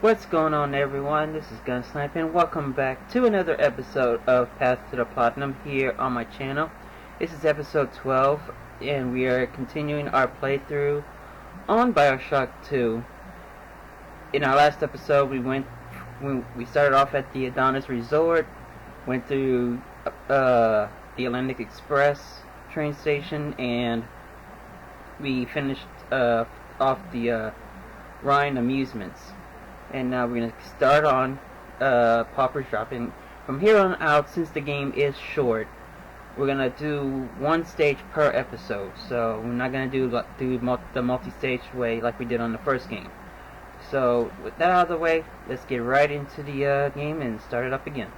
What's going on, everyone? This is Gunsnipe, and welcome back to another episode of Path to the Platinum here on my channel. This is episode 12, and we are continuing our playthrough on Bioshock 2. In our last episode, we started off at the Adonis Resort, went through the Atlantic Express train station, and we finished off the Rhine Amusements. And now we're going to start on Pauper's Drop. And from here on out, since the game is short, we're going to do one stage per episode. So we're not going to do the multi-stage way like we did on the first game. So with that out of the way, let's get right into the game and start it up again.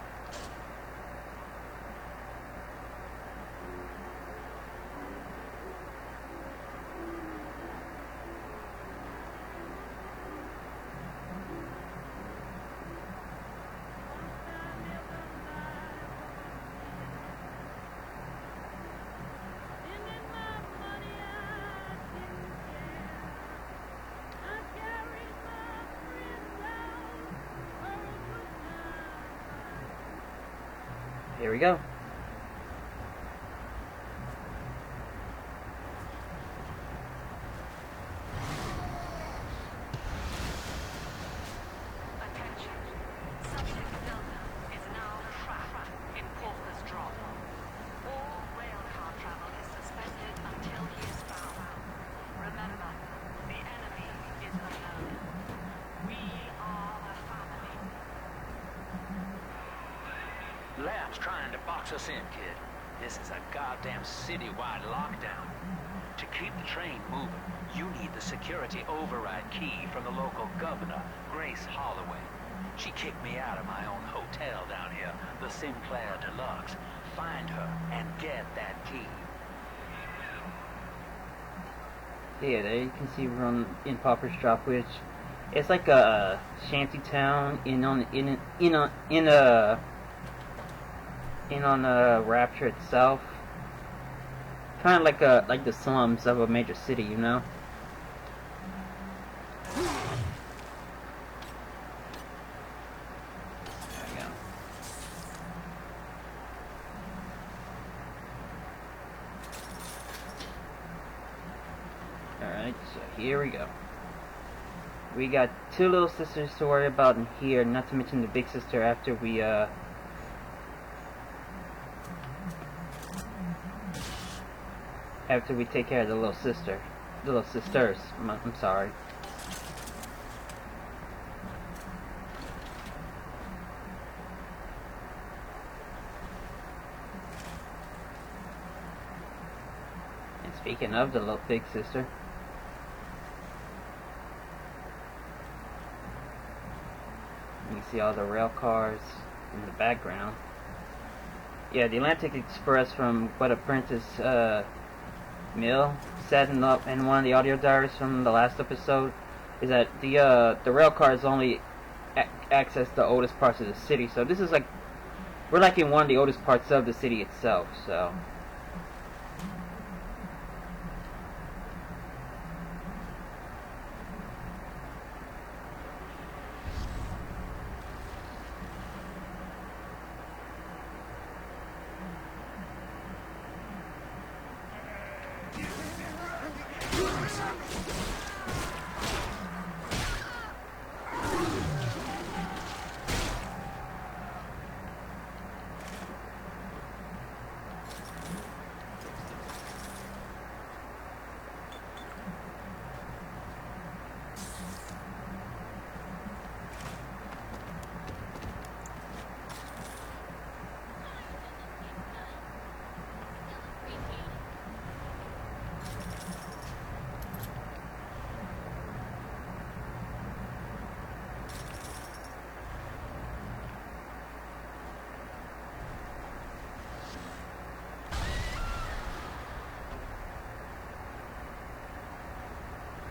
Here we go. Attention. Subject Delta is now trapped in Pauper's Drop. All railcar travel is suspended until he is found. Remember, the enemy is unknown. We are the family. Lab's trying to box us in, kid. This is a goddamn citywide lockdown. To keep the train moving, you need the security override key from the local governor, Grace Holloway. She kicked me out of my own hotel down here, the Sinclair Deluxe. Find her and get that key. Yeah, there you can see we're in Pauper's Drop, which it's like a shanty town in on Rapture itself, kind of like the slums of a major city, you know. There we go. All right, so here we go. We got two little sisters to worry about in here, not to mention the big sister after we take care of the little sisters. I'm sorry. And speaking of the little big sister, you can see all the rail cars in the background. Yeah, the Atlantic Express, from what Apprentice Mill said in one of the audio diaries from the last episode, is that the rail cars only access the oldest parts of the city. So this is like, we're like in one of the oldest parts of the city itself.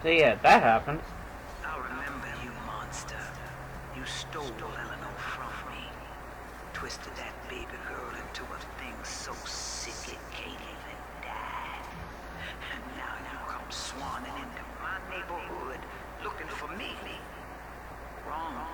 So yeah, that happened. I remember you, monster. You stole Eleanor from me. Twisted that baby girl into a thing so sophisticated and died. And now you come swanning into my neighborhood looking for me. Wrong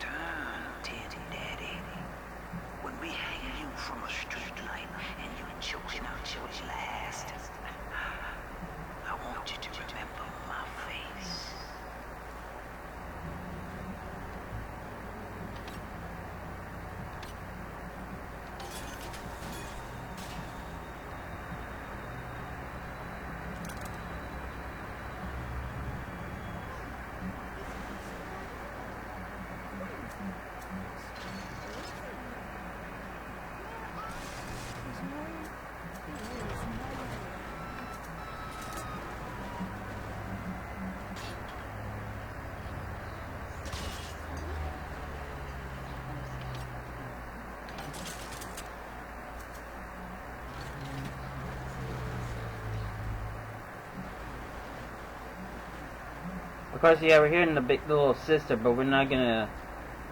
Of course, yeah, we're hearing the little sister, but we're not gonna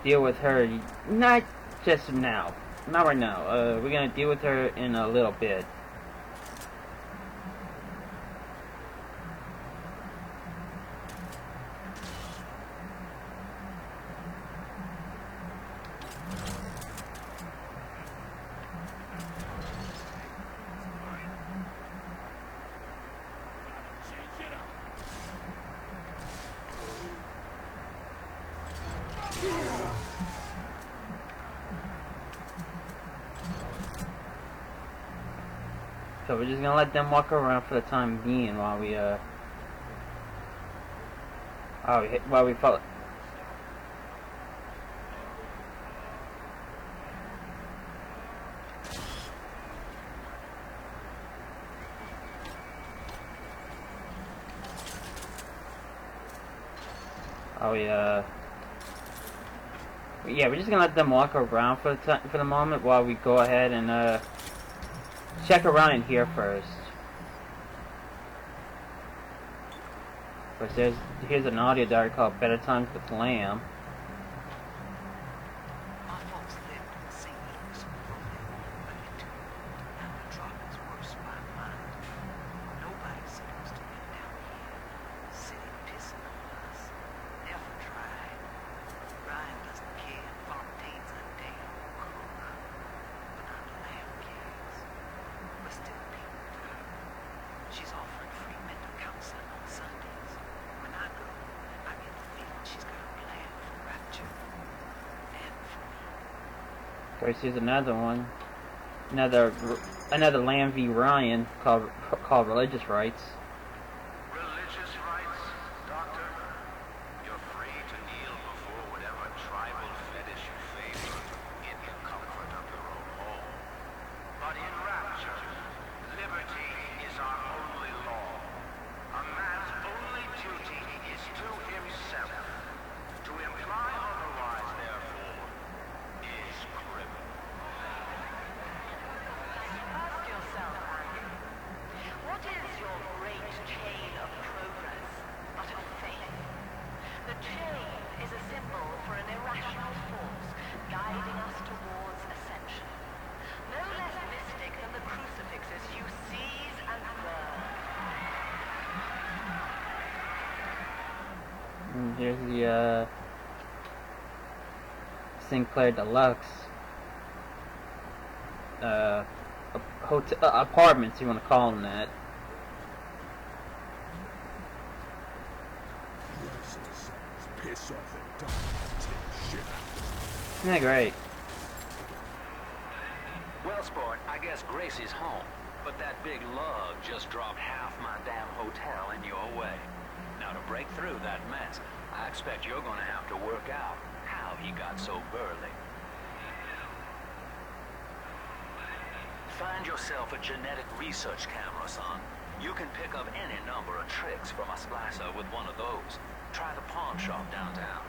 deal with her. Not just now. Not right now. We're gonna deal with her in a little bit. So we're just gonna let them walk around for the time being while we follow. Yeah, we're just gonna let them walk around for the moment while we go ahead and check around in here first. Of course, here's an audio diary called "Better Times with Lamb." My folks lived in St. Louis before they moved to and the trouble's worse by mine. Nobody's supposed to live down here. City pissing on us. Never tried. Ryan doesn't care. Fontaine's a damn cook. But not Lamb cares. We're still people to her. She's offering free mental counseling on Sundays. When I go, I get the feeling she's got a plan for rapture. And for me. Of course, here's another one. Another Lamb v. Ryan called "Religious Rights." Religious rights, Doctor? You're free to kneel before whatever tribal fetish you favor in the comfort of your own home. But in rapture, liberty is our only law. A man's only duty is to himself. To imply otherwise, therefore, is criminal. Ask yourself, Andrew, what is your great chain of progress but of faith? The chain is a symbol for an irrational force guiding us towards ascension. No less mystic than the crucifixes you seize and burn. And here's the Sinclair Deluxe apartments, you want to call them that. Piss off and die. Take shit out. Isn't that great? Well, sport, I guess Gracie's home. But that big lug just dropped half my damn hotel in your way. Now, to break through that mess, I expect you're gonna have to work out how he got so burly. Find yourself a genetic research camera, son. You can pick up any number of tricks from a splicer with one of those. Try the pawn shop downtown.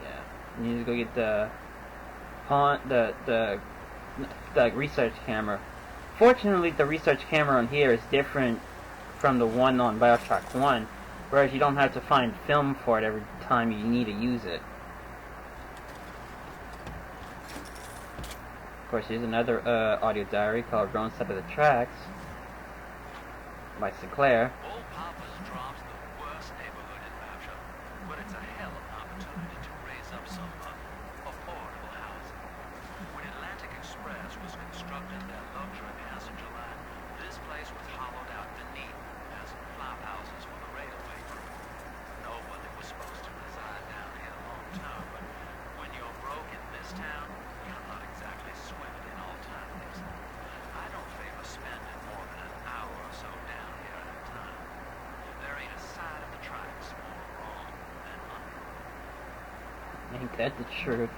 Yeah, you need to go get the research camera. Fortunately, the research camera on here is different from the one on BioShock 1, whereas you don't have to find film for it every time you need to use it. Of course, here's another audio diary called "Wrong Side of the Tracks" by Sinclair. Old Pauper's Drop's the worst neighborhood in Rapture, but it's a hell of an opportunity to raise up some affordable housing. When Atlantic Express was constructing their luxury passenger line, this place was hollowed out beneath as flop houses for the railway crew. Nobody was supposed to reside down here long term, but when you're broke in this town, you're not exactly swimming in alternatives. I don't favor spending more than an hour or so down here at a time. There ain't a side of the tracks more wrong than under. Ain't that the truth?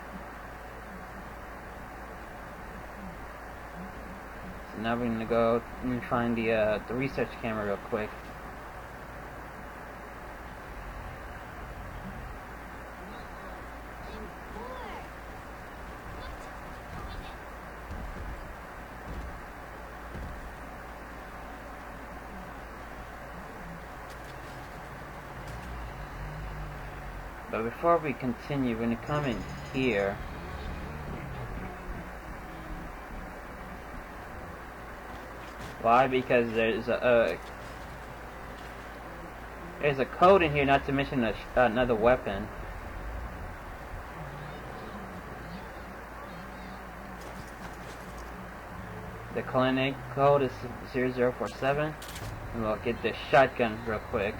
So now we're gonna go and find the research camera real quick. But before we continue, we're gonna come in here. Why? Because there's a code in here, not to mention another weapon. The clinic code is 0047, and we'll get the shotgun real quick.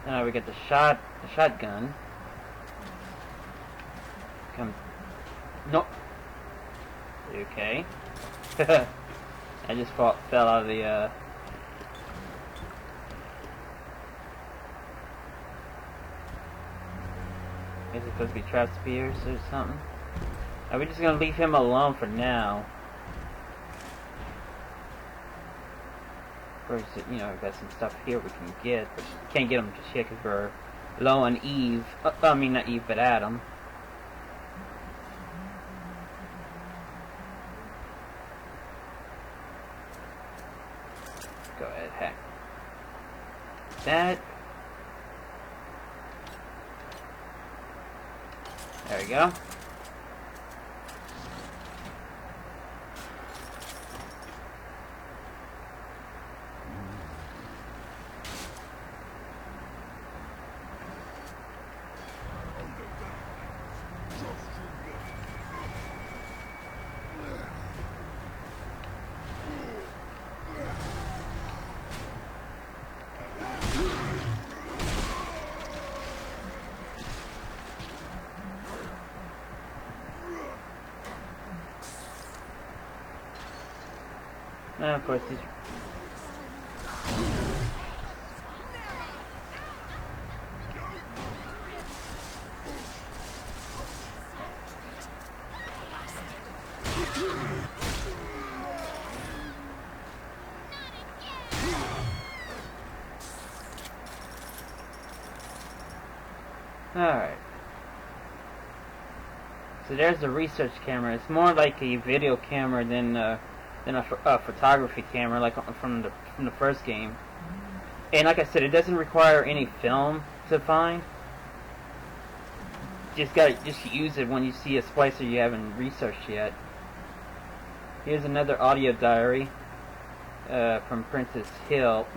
Now we get the shotgun. Come. Nope. Okay. I just fell out of the, Is it supposed to be trap spears or something? Are we just gonna leave him alone for now? Of course, you know, we've got some stuff here we can get, but we can't get them just yet because we're low on Eve. I mean, not Eve, but Adam. Go ahead, hack that. There we go. And of course, these. Alright. So there's the research camera. It's more like a video camera than a photography camera, like from the first game. And like I said, it doesn't require any film to find. Just use it when you see a splicer you haven't researched yet. Here's another audio diary from Princess Mill.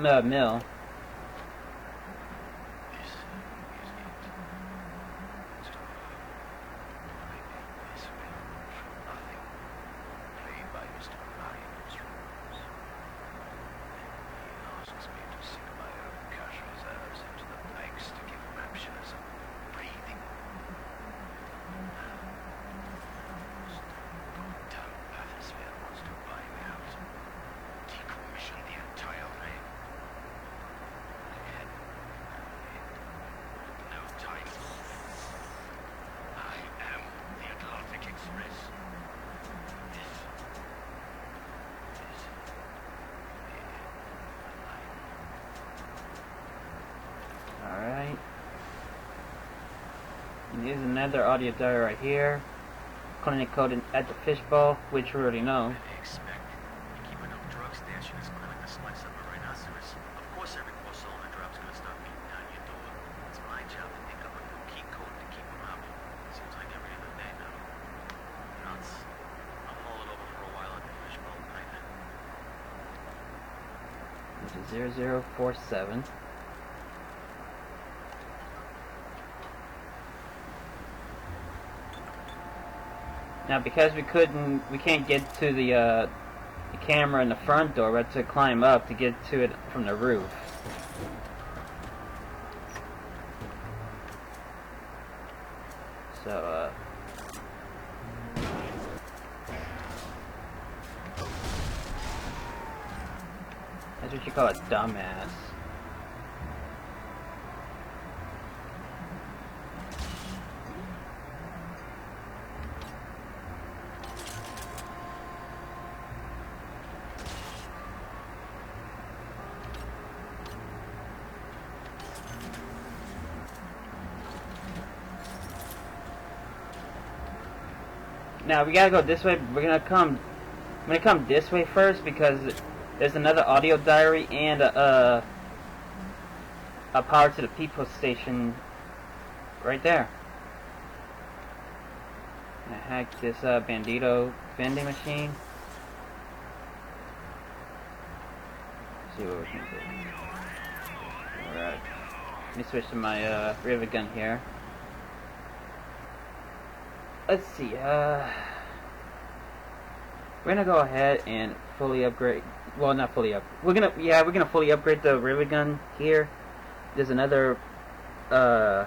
Alright. And here's another audio diary right here. Clinic code at the fishbowl, which we already know. Which is 0047. Now, because we can't get to the camera in the front door, we have to climb up to get to it from the roof. So, that's what you call a dumbass. Now we gotta go this way. I'm gonna come this way first because there's another audio diary and a power to the people station right there. I hacked this bandito vending machine. Let's see what we can do. Alright. Let me switch to my rivet gun here. Let's see, we're gonna go ahead and fully upgrade, well, not fully up, we're gonna fully upgrade the rivet gun here. There's another, power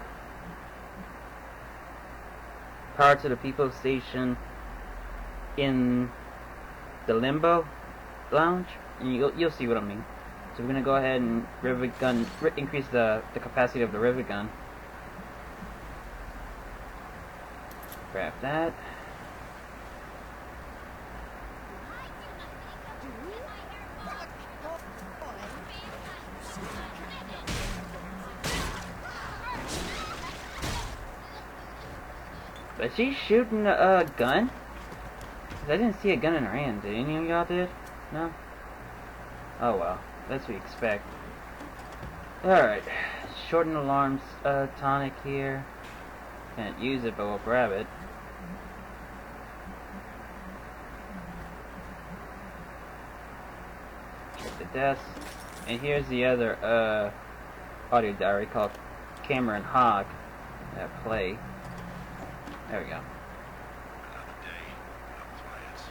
to the people station in the Limbo Lounge, and you'll see what I mean. So we're gonna go ahead and rivet gun, increase the capacity of the rivet gun. Grab that. Is she shooting a gun? 'Cause I didn't see a gun in her hand. Did any of y'all did? No? Oh well. That's what we expect. Alright. Shorten alarms tonic here. Can't use it, but we'll grab it. Get the desk. And here's the other audio diary called Cameron Hogg. Play. There we go. Another day, no plans.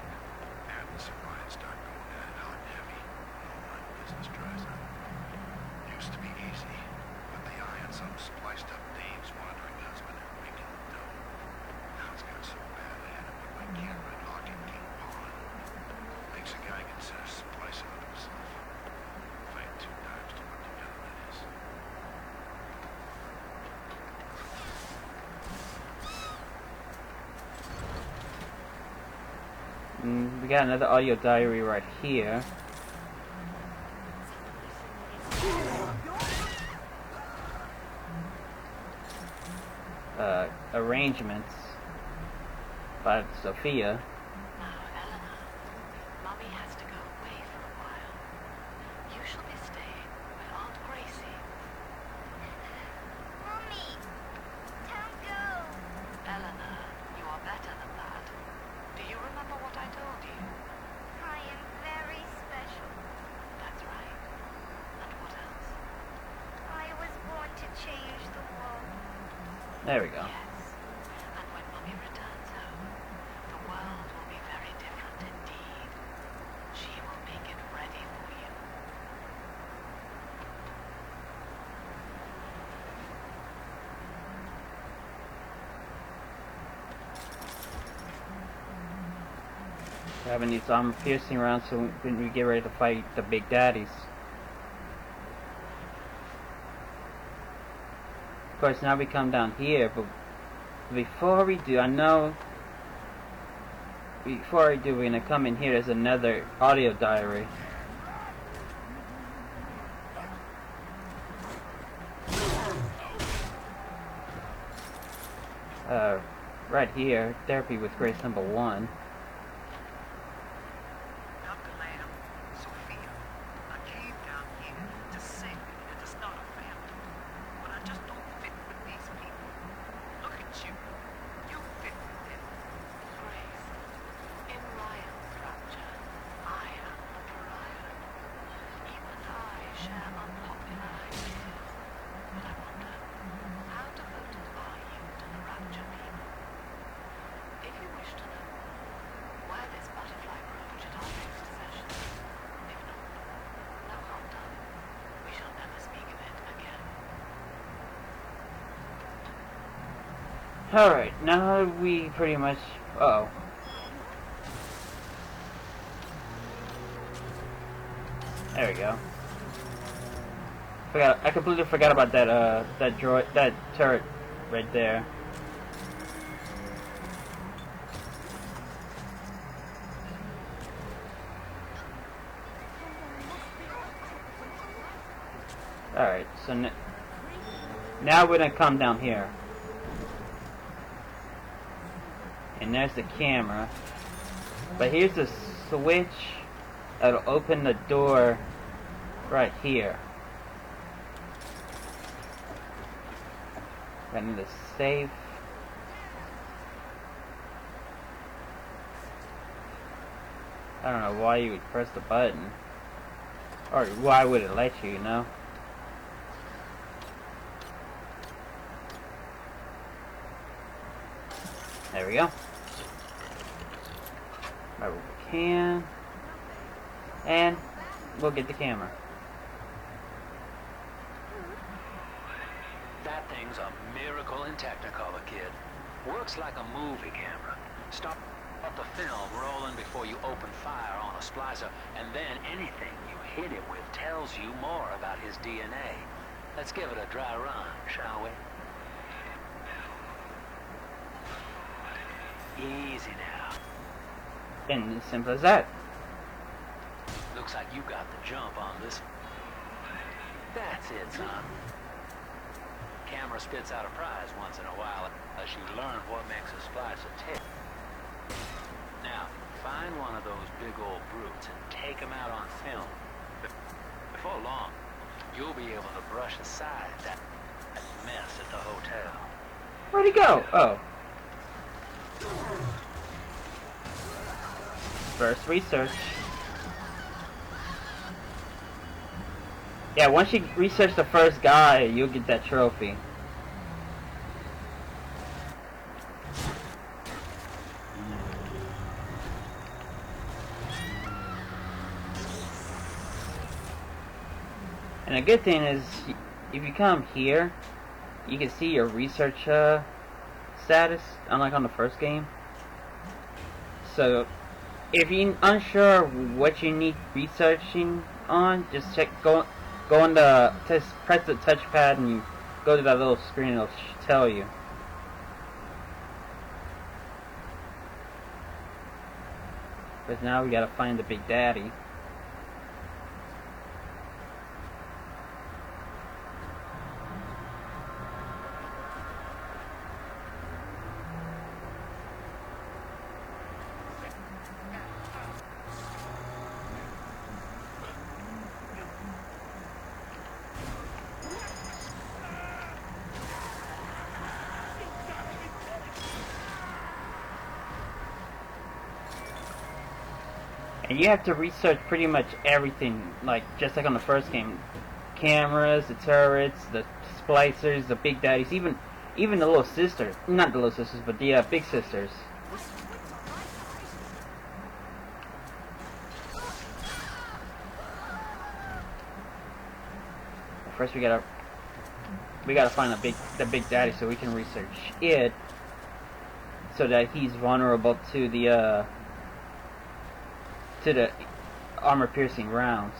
Atlas and Ryan start going at it hot and heavy. Online business dries up. Used to be easy, but the eye on some spliced up dame's wandering husband and making dough. Now it's got so bad I had to put my camera in Hawking King Pond. Makes a guy consider splicing it himself. If I had 2 knives to put together, that is. We got another audio diary right here. Arrangements by Sophia. Now, Eleanor, Mummy has to go away for a while. You shall be staying with Aunt Gracie. Mommy, don't go. Eleanor, you are better than that. Do you remember what I told you? I am very special. That's right. And what else? I was born to change the world. There we go. Yes. And when Mummy returns home, the world will be very different indeed. She will make it ready for you. Having these armor piercing rounds so when we get ready to fight the big daddies. Of course, now we come down here, but before we do, before we do, we're gonna come in here. There's another audio diary. Right here, therapy with Grace number 1. Dr. Lamb, Sophia, I came down here to sing and to start a family. But I just don't fit with these people. Look at you. You fit with them. Grace, in Ryan's rapture, I am the pariah. You and I share unpopular ideas. But I wonder, how devoted are you to the rapture people? If you wish to know, Alright, now we pretty much... Uh-oh. There we go. I completely forgot about that, that turret right there. Alright, so now we're gonna come down here. And there's the camera. But here's the switch that'll open the door right here. I need a safe. I don't know why you would press the button. Or why would it let you, you know? There we go. Right, we can. And we'll get the camera. That thing's a miracle in Technicolor, kid. Works like a movie camera. Stop the film rolling before you open fire on a splicer, and then anything you hit it with tells you more about his DNA. Let's give it a dry run, shall we? Easy now. And as simple as that. Looks like you got the jump on this. That's it, son. Camera spits out a prize once in a while as you learn what makes a splicer tick. Now, find one of those big old brutes and take them out on film. Before long, you'll be able to brush aside that mess at the hotel. Where'd he go? Oh. First research. Yeah, once you research the first guy, you'll get that trophy. And a good thing is, if you come here, you can see your research status, unlike on the first game. So, if you're unsure what you need researching on, just go on the press the touchpad and you go to that little screen. It'll tell you. But now we gotta find the Big Daddy. And you have to research pretty much everything, like just like on the first game. Cameras, the turrets, the splicers, the Big Daddies, even the little sisters. Not the little sisters, but the big sisters. First we gotta find the Big Daddy so we can research it, so that he's vulnerable to the armor-piercing rounds.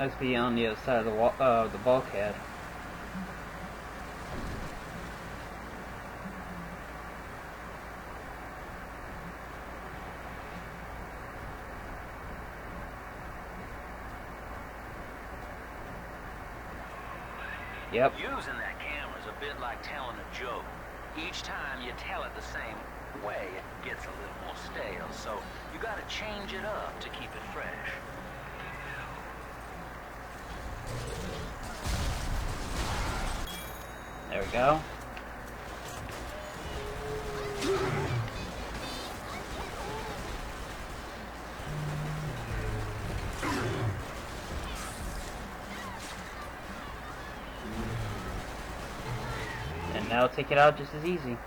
Let's be on the other side of the wall, the bulkhead. Yep. Using that camera is a bit like telling a joke. Each time you tell it the same way, it gets a little more stale, so you gotta change it up to keep it fresh. There we go. that'll take it out just as easy.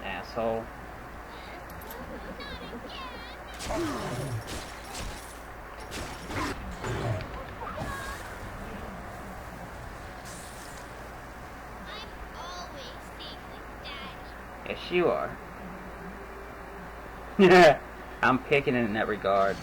Asshole. Yes, you are. I'm picking in that regards.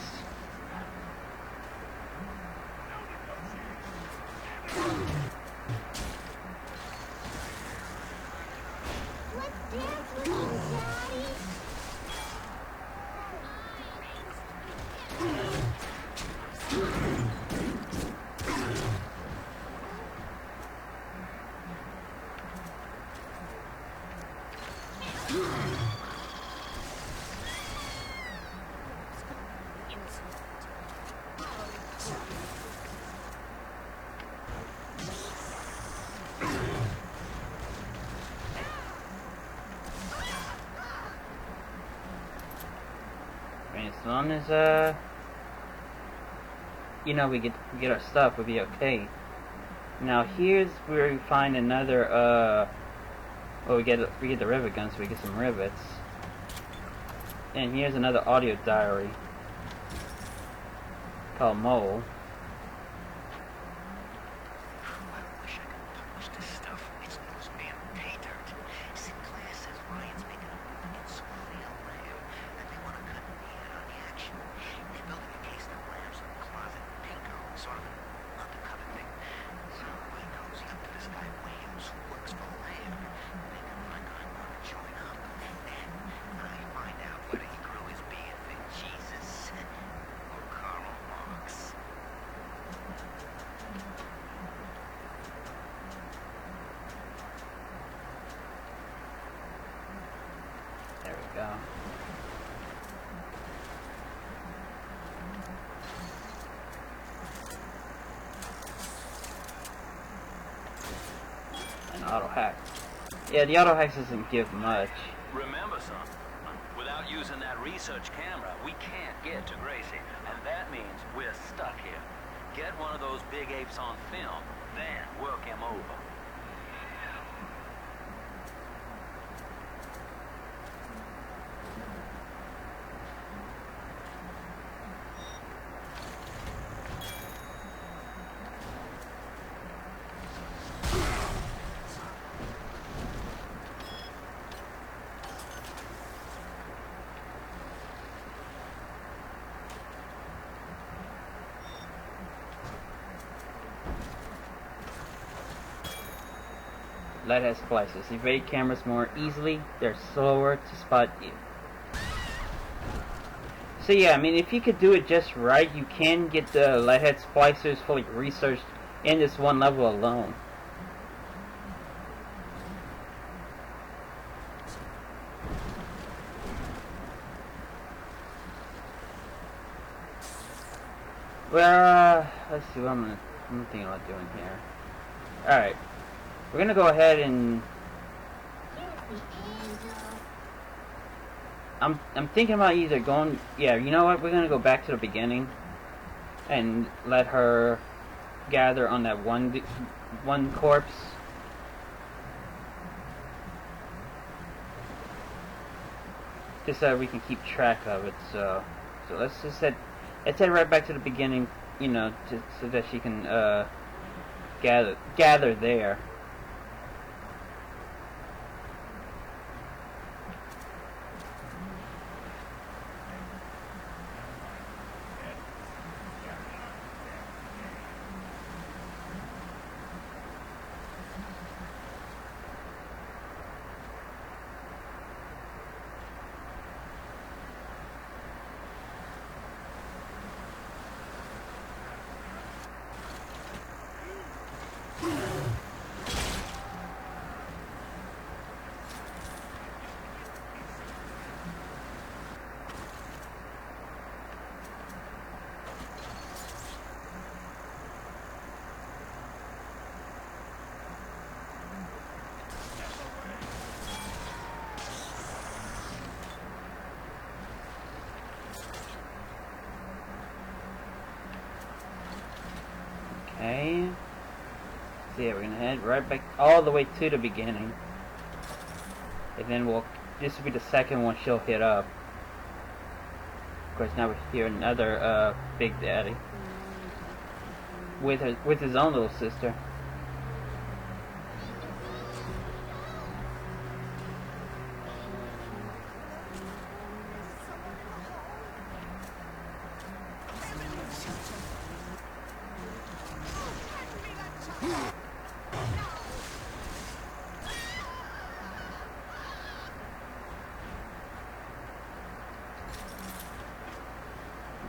As long as you know, we get our stuff, we'll be okay. Now here's where we find another well, we get the rivet gun, so we get some rivets. And here's another audio diary called Mole. There we go. An auto hack. Yeah, the auto hack doesn't give much. Remember, son, without using that research camera, we can't get to Gracie, and that means we're stuck here. Get one of those big apes on film, then work him over. Lighthead splicers evade cameras more easily. They're slower to spot you. So yeah, I mean, if you could do it just right, you can get the lighthead splicers fully researched in this one level alone. Well, let's see what I'm thinking about doing here. Alright. We're gonna go ahead and I'm thinking about either going, yeah, you know what, we're gonna go back to the beginning and let her gather on that one corpse. Just so we can keep track of it. So let's just head right back to the beginning, you know, so that she can gather there. So yeah, we're gonna head right back all the way to the beginning. And then this will be the second one she'll hit up. Of course, now we're here another Big Daddy with his own little sister.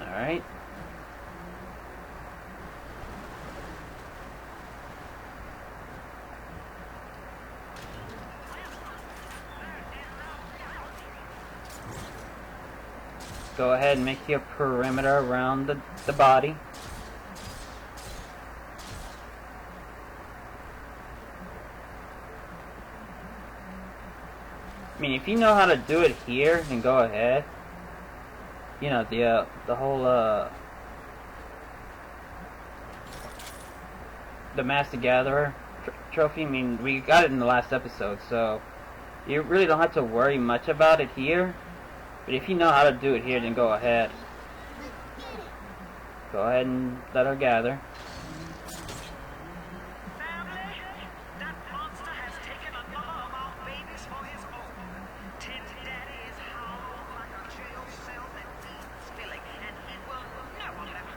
Alright. Go ahead and make your perimeter around the body. I mean, if you know how to do it here, then go ahead. You know, the whole the Master Gatherer trophy. I mean, we got it in the last episode, so you really don't have to worry much about it here. But if you know how to do it here, then go ahead. Go ahead and let her gather. Family, that monster has taken another of our babies for his own. Tin Daddy is hollow like a jail cell that needs filling, and he will never let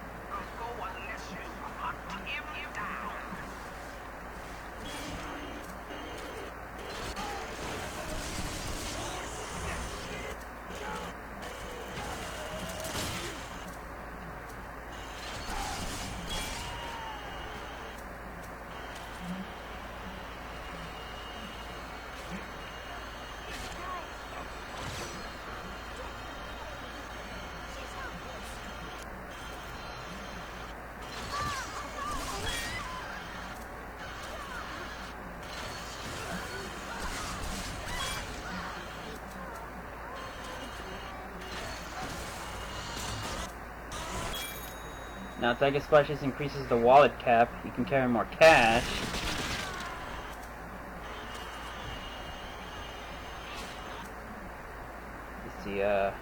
go unless you hunt him down. Now, Tiger Splashes increases the wallet cap. You can carry more cash. Let's see, alright.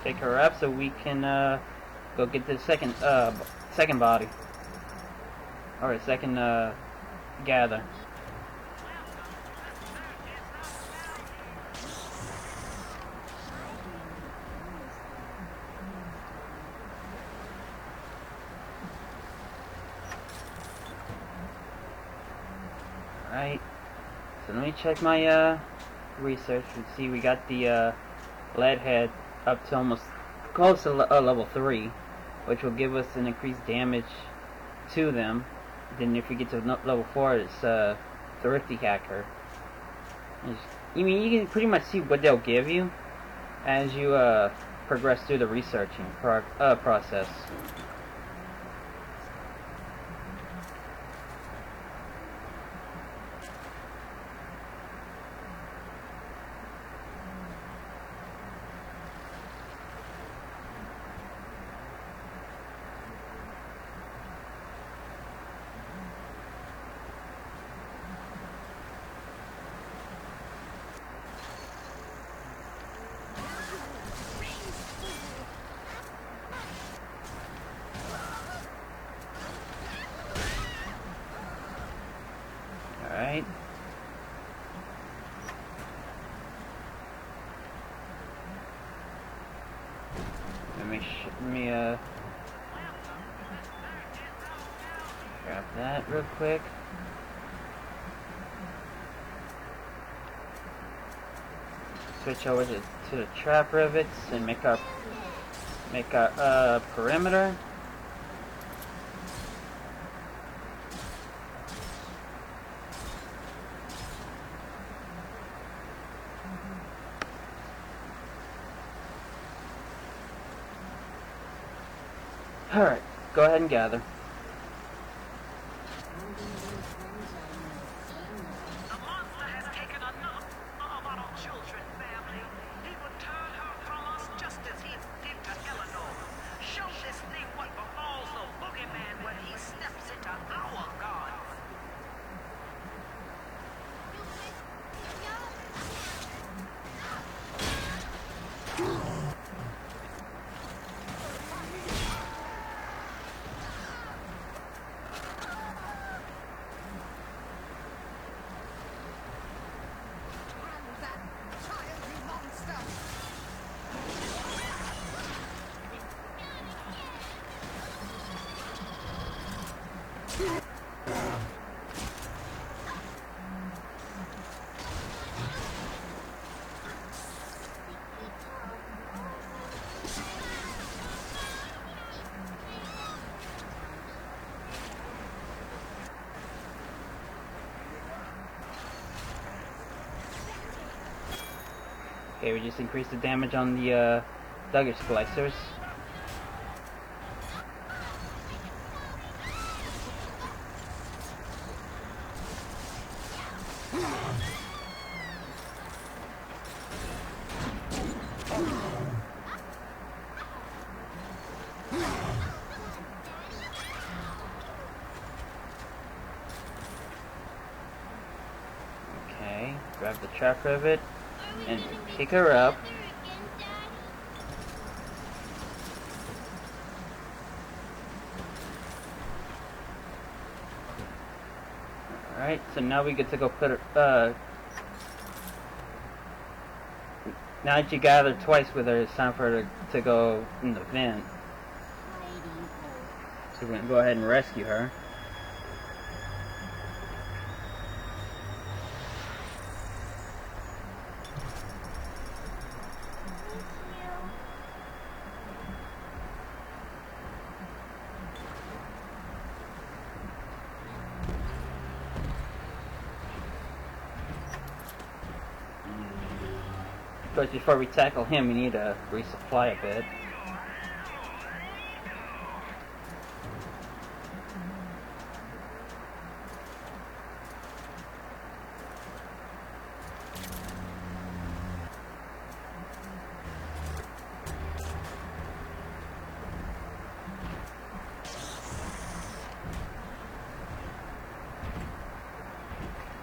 Pick her up so we can go get the second body, or a second gather. Alright, so let me check my research and see. We got the lead head up to almost close to level 3, which will give us an increased damage to them. Then if we get to level 4, it's Thrifty Hacker. I mean, you can pretty much see what they'll give you as you progress through the researching process. Alright. Let me grab that real quick. switch over to the trap rivets and make our perimeter. Alright, go ahead and gather. The monster has taken enough of our children, family. He will turn her from us just as he did to Eleanor. Show this thing what befalls the boogeyman when he steps into our garden. Okay, we just increased the damage on the Duggar splicers. Okay, grab the trap rivet and pick her up. Alright, so now we get to go put her, now that you gathered twice with her, it's time for her to go in the vent. So we're gonna go ahead and rescue her. But before we tackle him, we need to resupply a bit.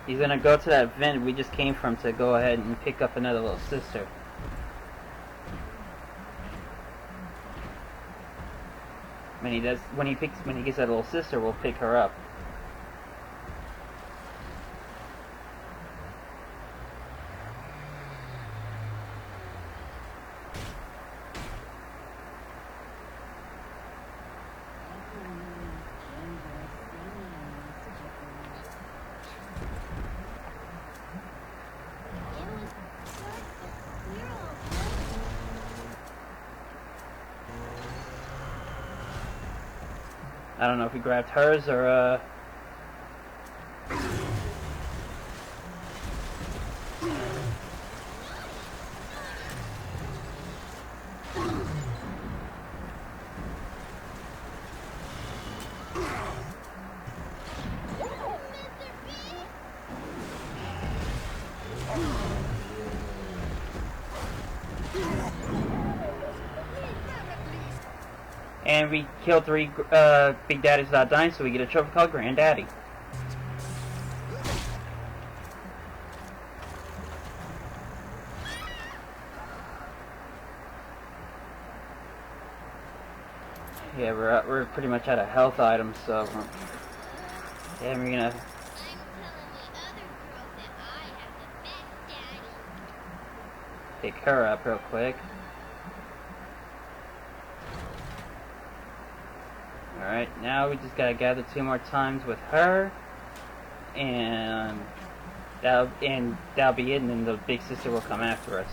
He's gonna go to that vent we just came from to go ahead and pick up another little sister. When he gets that little sister, we'll pick her up. I don't know if we grabbed hers or, And we killed 3 Big Daddies without dying, so we get a trophy called Granddaddy. Yeah, we're pretty much out of health items, so yeah, we're gonna pick her up real quick. Alright, now we just gotta gather 2 more times with her, and that'll be it, and then the big sister will come after us.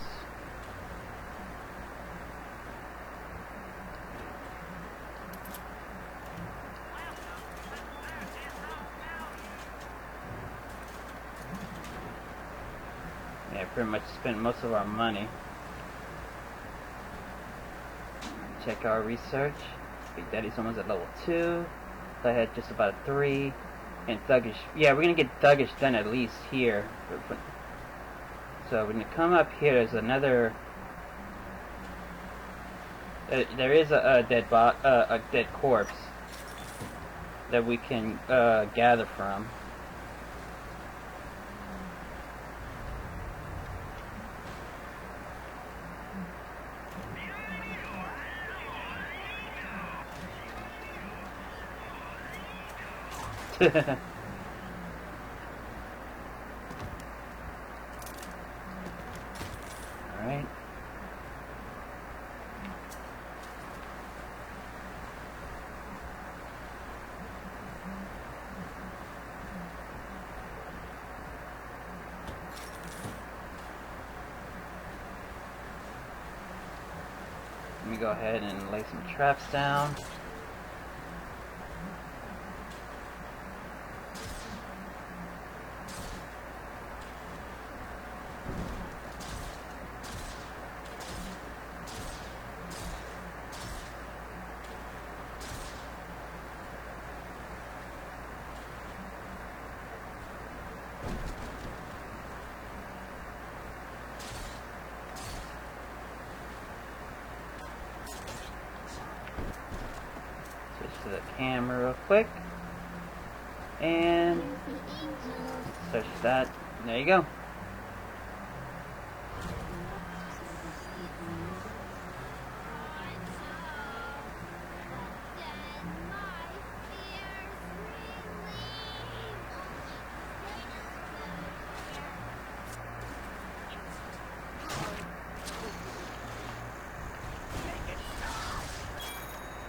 pretty much spent most of our money. Check our research. Big Daddy's almost at level 2. I had just about a 3. And Thuggish. Yeah, we're gonna get Thuggish done at least here. So when you come up here, there's another. There is a dead corpse that we can gather from. Alright. Let me go ahead and lay some traps down. To the camera real quick and search that. There you go.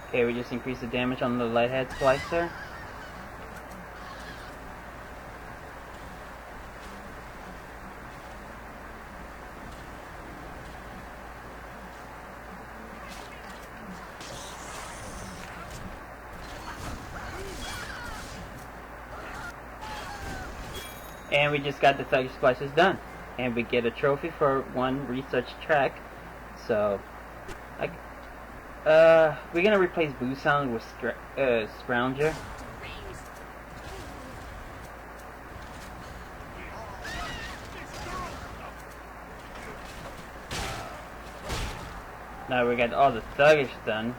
Okay, we just increased the damage on the leadhead splicer. And we just got the Thuggish splicers done. And we get a trophy for one research track. So, we're gonna replace Boo Sound with Scrounger. Now we got all the Thuggish done.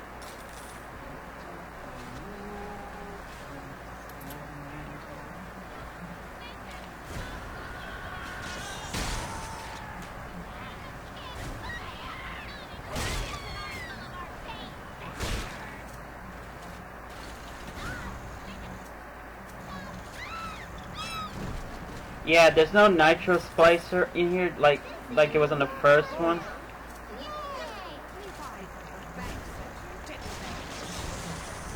Yeah, there's no nitro splicer in here like it was on the first one.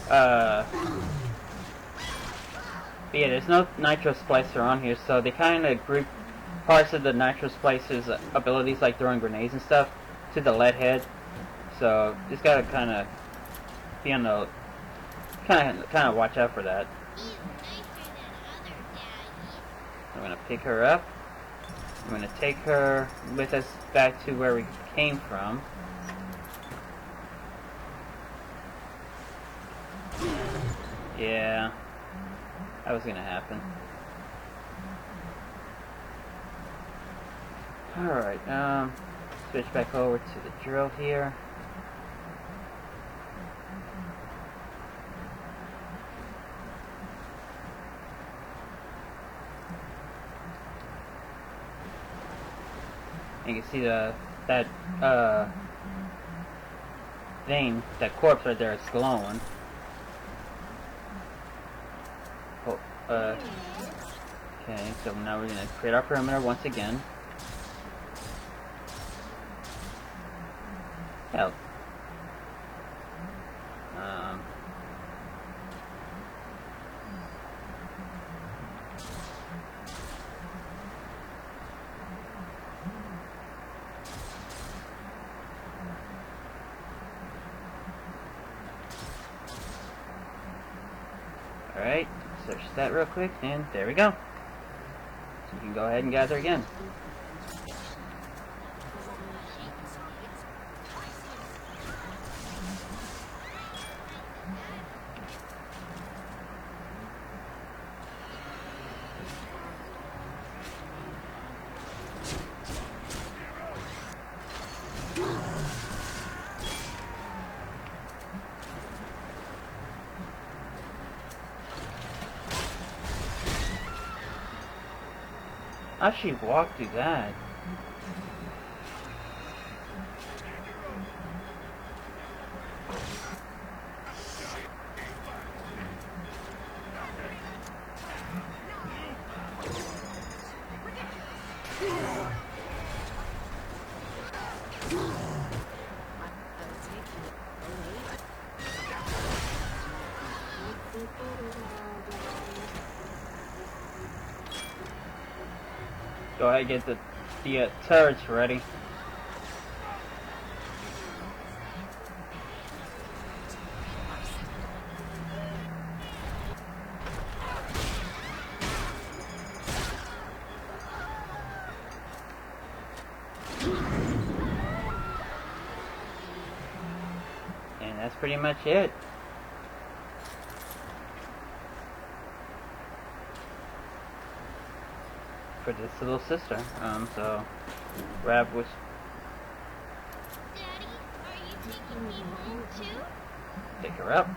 But yeah, there's no nitro splicer on here, so they kind of group parts of the nitro splicer's abilities, like throwing grenades and stuff, to the lead head. So just gotta kind of be on the kind of watch out for that. I'm gonna pick her up. I'm gonna take her with us back to where we came from. Yeah, that was gonna happen. Alright, switch back over to the drill here. You can see that thing, that corpse right there, is glowing. Oh, okay, so now we're gonna create our perimeter once again. Hell. Alright, search that real quick, and there we go. So you can go ahead and gather again. I should walk through that. Go ahead and get the turrets ready. And that's pretty much it. For this little sister. So Rab was. Daddy, are you taking me home too? Take her up.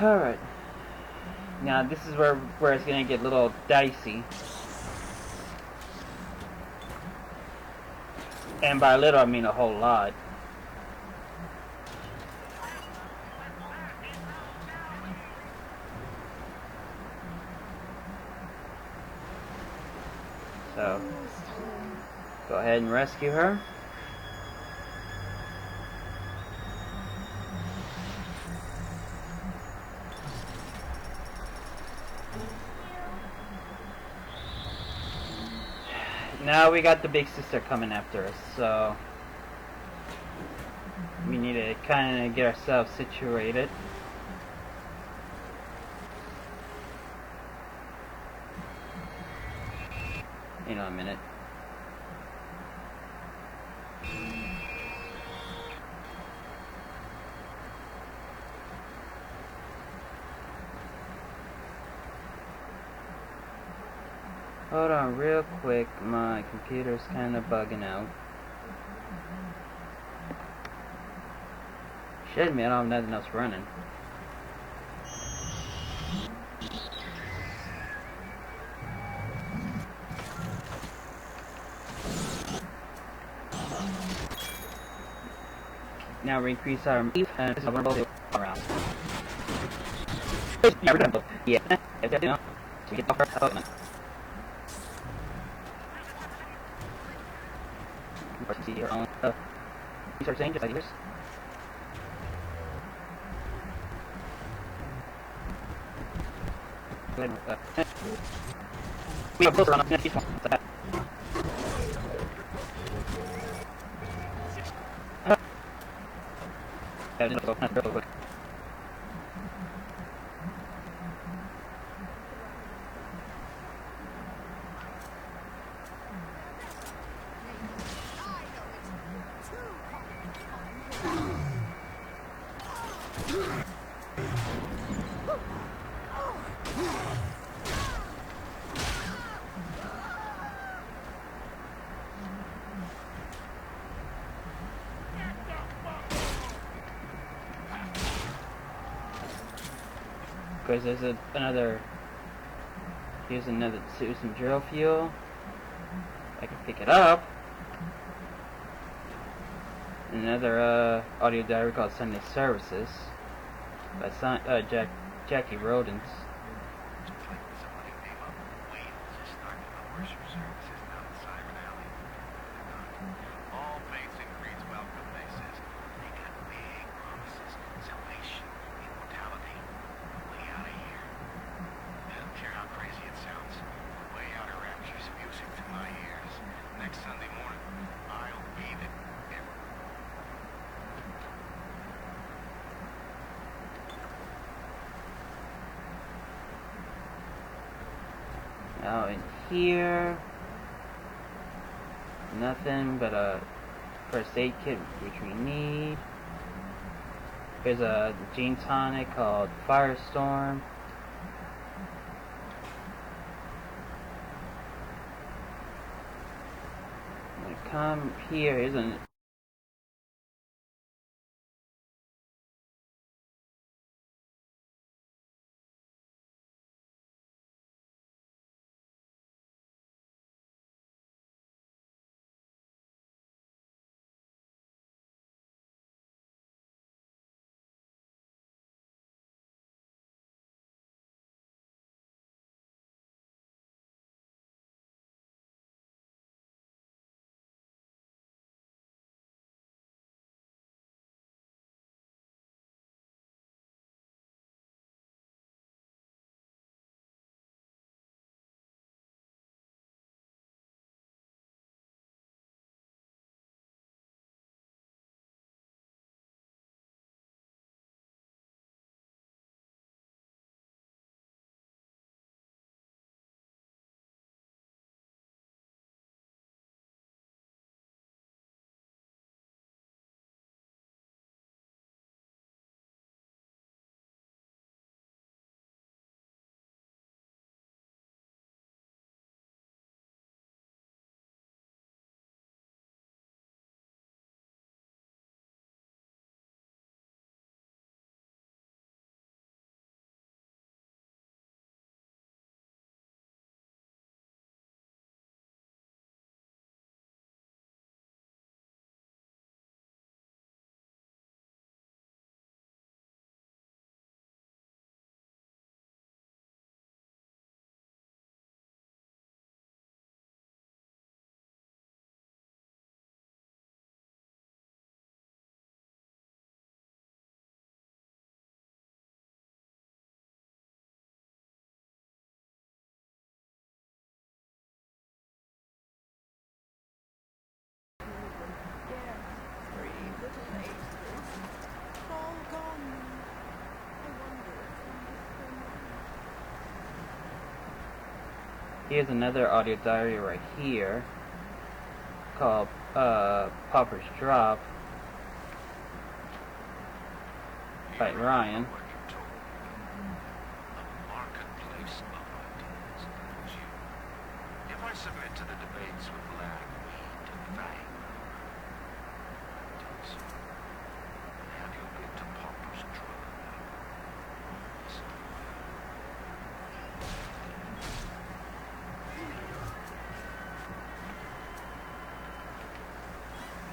Alright. Now this is where it's gonna get a little dicey. And by little I mean a whole lot. So, go ahead and rescue her. Now we got the big sister coming after us, so we need to kind of get ourselves situated. You know, a minute. Hold on real quick, my computer's kind of bugging out. Shit, man, I don't have nothing else running. Now we increase our move, and this is what we're both around. Yeah, we're done both. Yeah, you know, so we get off our element. Of course, you see your own research saying just like yours. Go ahead and, we are closer on each one. Like that. Yeah, just go real quick. Because there's here's some drill fuel. I can pick it up. Another audio diary called Sunday Services by Jackie Rodens. All basic creeds welcome, they says. They got big promises. Salvation, immortality. Way out of here. I don't care how crazy it sounds. Way out of rapture's music to my ears. Next Sunday morning, I'll be there. Now in here, nothing but a first aid kit which we need. There's a gene tonic called Firestorm. I'm gonna come here. Here's an Here's another audio diary right here called Pauper's Drop by Ryan. What you told me. A marketplace of ideas. Would you? If I submit to the debates with Larry to Fang, do so. Have you been to Pauper's Drop?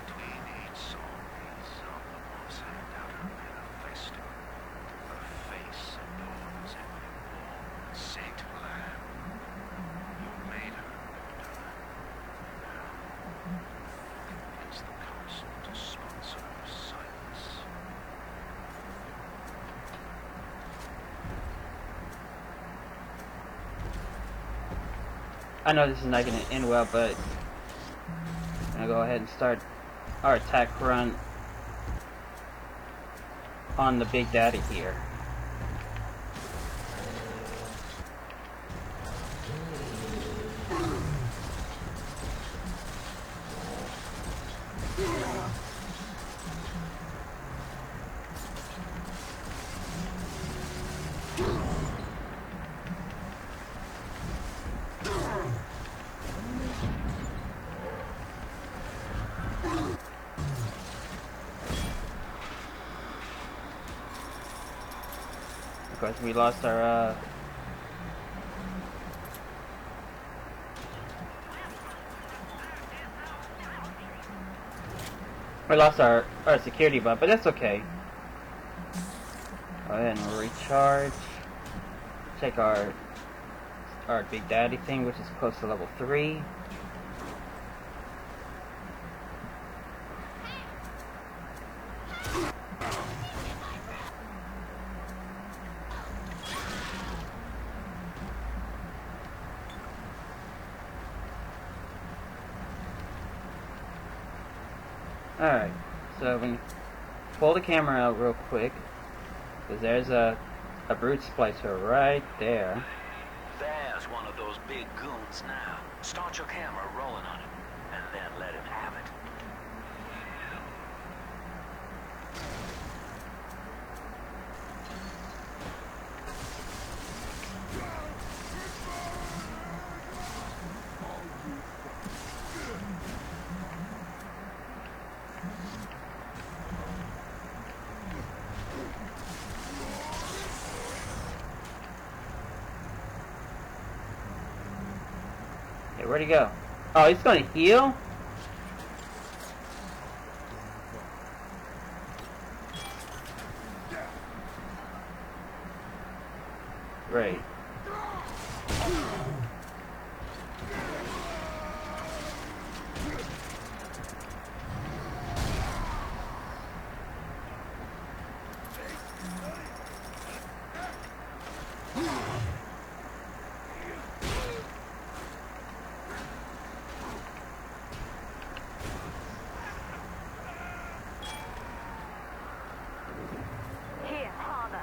Between each zombies on the boss hand out her manifesto, her face adorns every wall. Saint Lamb, you made her Now, convince the council to sponsor her silence. I know this is not going to end well, but I'm going to go ahead and start our attack run on the Big Daddy here. Of course, we lost our security bot, but that's okay. Go ahead and recharge. Check our Big Daddy thing, which is close to level 3. Alright, so we can pull the camera out real quick, because there's a brute splicer right there. There's one of those big goons now. Start your camera rolling on him, and then let him have it. Hey, where'd he go? Oh, he's gonna heal? Right. Here, Father.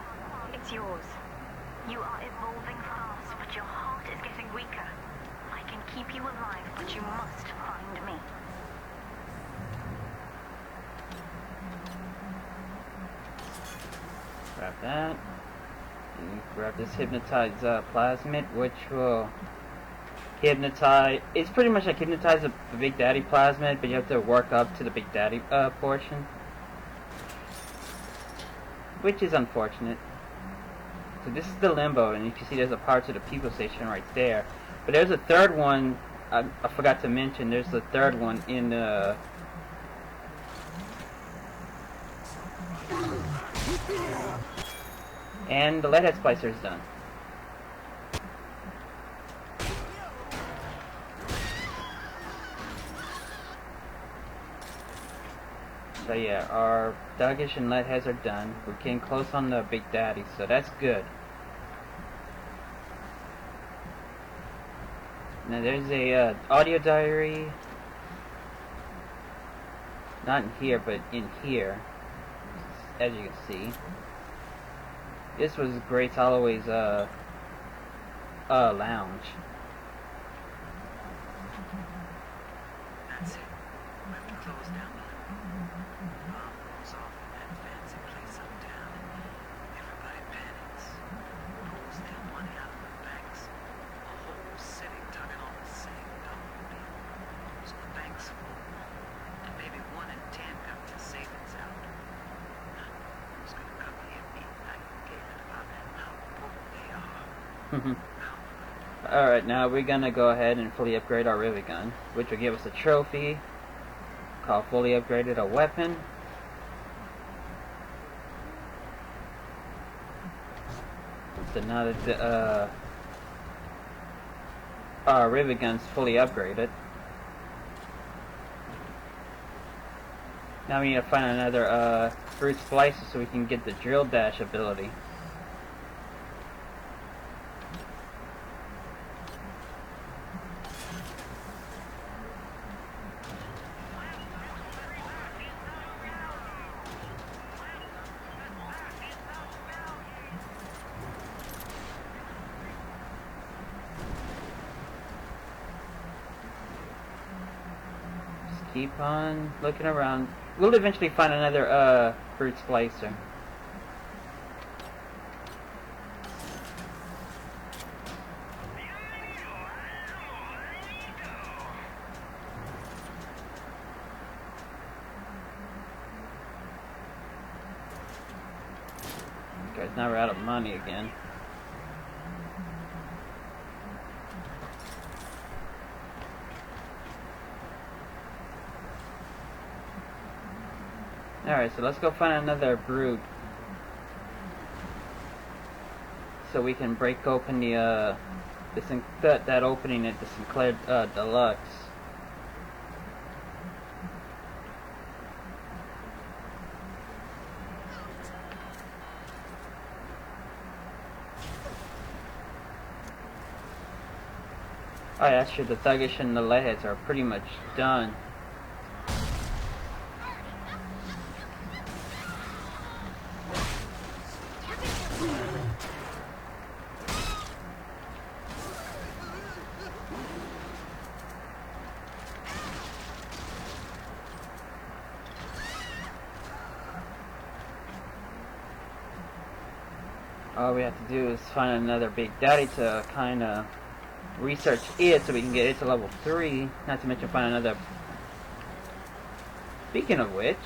It's yours. You are evolving fast, but your heart is getting weaker. I can keep you alive, but you must find me. Grab that. And grab this hypnotized plasmid, which will hypnotize. It's pretty much like hypnotize the Big Daddy plasmid, but you have to work up to the Big Daddy portion, which is unfortunate. So this is the limbo, and you can see there's a part to the people station right there. But there's a third one. I forgot to mention. There's the third one in the. And the leadhead splicer is done. So yeah, our Duggish and leadheads are done. We're getting close on the Big Daddy, so that's good. Now there's a audio diary. Not in here, but in here, as you can see. This was Grace Holloway's lounge. When we close down the bomb goes off in that fancy place uptown, and everybody panics, pulls their money out of the banks. The whole city tugging on the same dollar bill. So the bank's full, and maybe 1 in 10 got their savings out. Who's gonna come here and again about how broke they are? Alright, now we're gonna go ahead and fully upgrade our rivet gun, which will give us a trophy called fully upgraded a weapon. So now that our rivet gun's fully upgraded, now we need to find another fruit splicer so we can get the drill dash ability. Keep on looking around. We'll eventually find another fruit splicer. Guys, now we're out of money again. Alright, so let's go find another brute so we can break open the that opening at the Sinclair Deluxe. Oh yeah, sure, the Thuggish and the Leadheads are pretty much done. All we have to do is find another Big Daddy to kind of research it so we can get it to level 3. Not to mention find another. Speaking of which,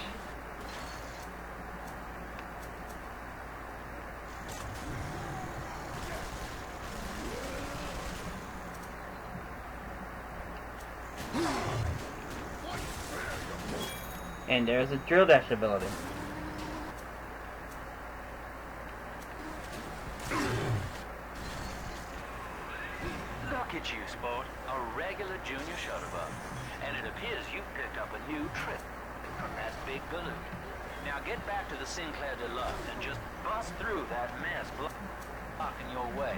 and there's a drill dash ability. Look at you, sport. A regular junior shutterbug. And it appears you've picked up a new trick from that big balloon. Now get back to the Sinclair Deluxe and just bust through that mess blocking your way.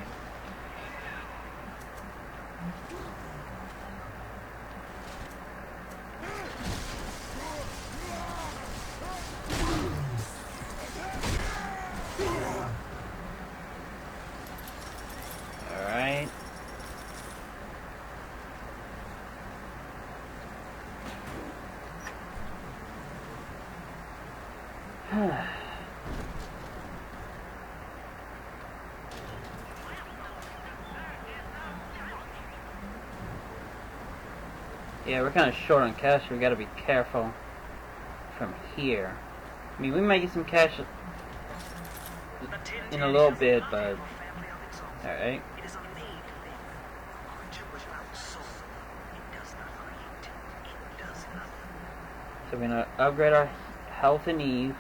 Alright. Yeah, we're kind of short on cash. We gotta be careful from here. I mean, we might get some cash in a little bit, but alright. It is a made thing. A creature without soul. It does not create. It does nothing. So we're gonna upgrade our health and Eve.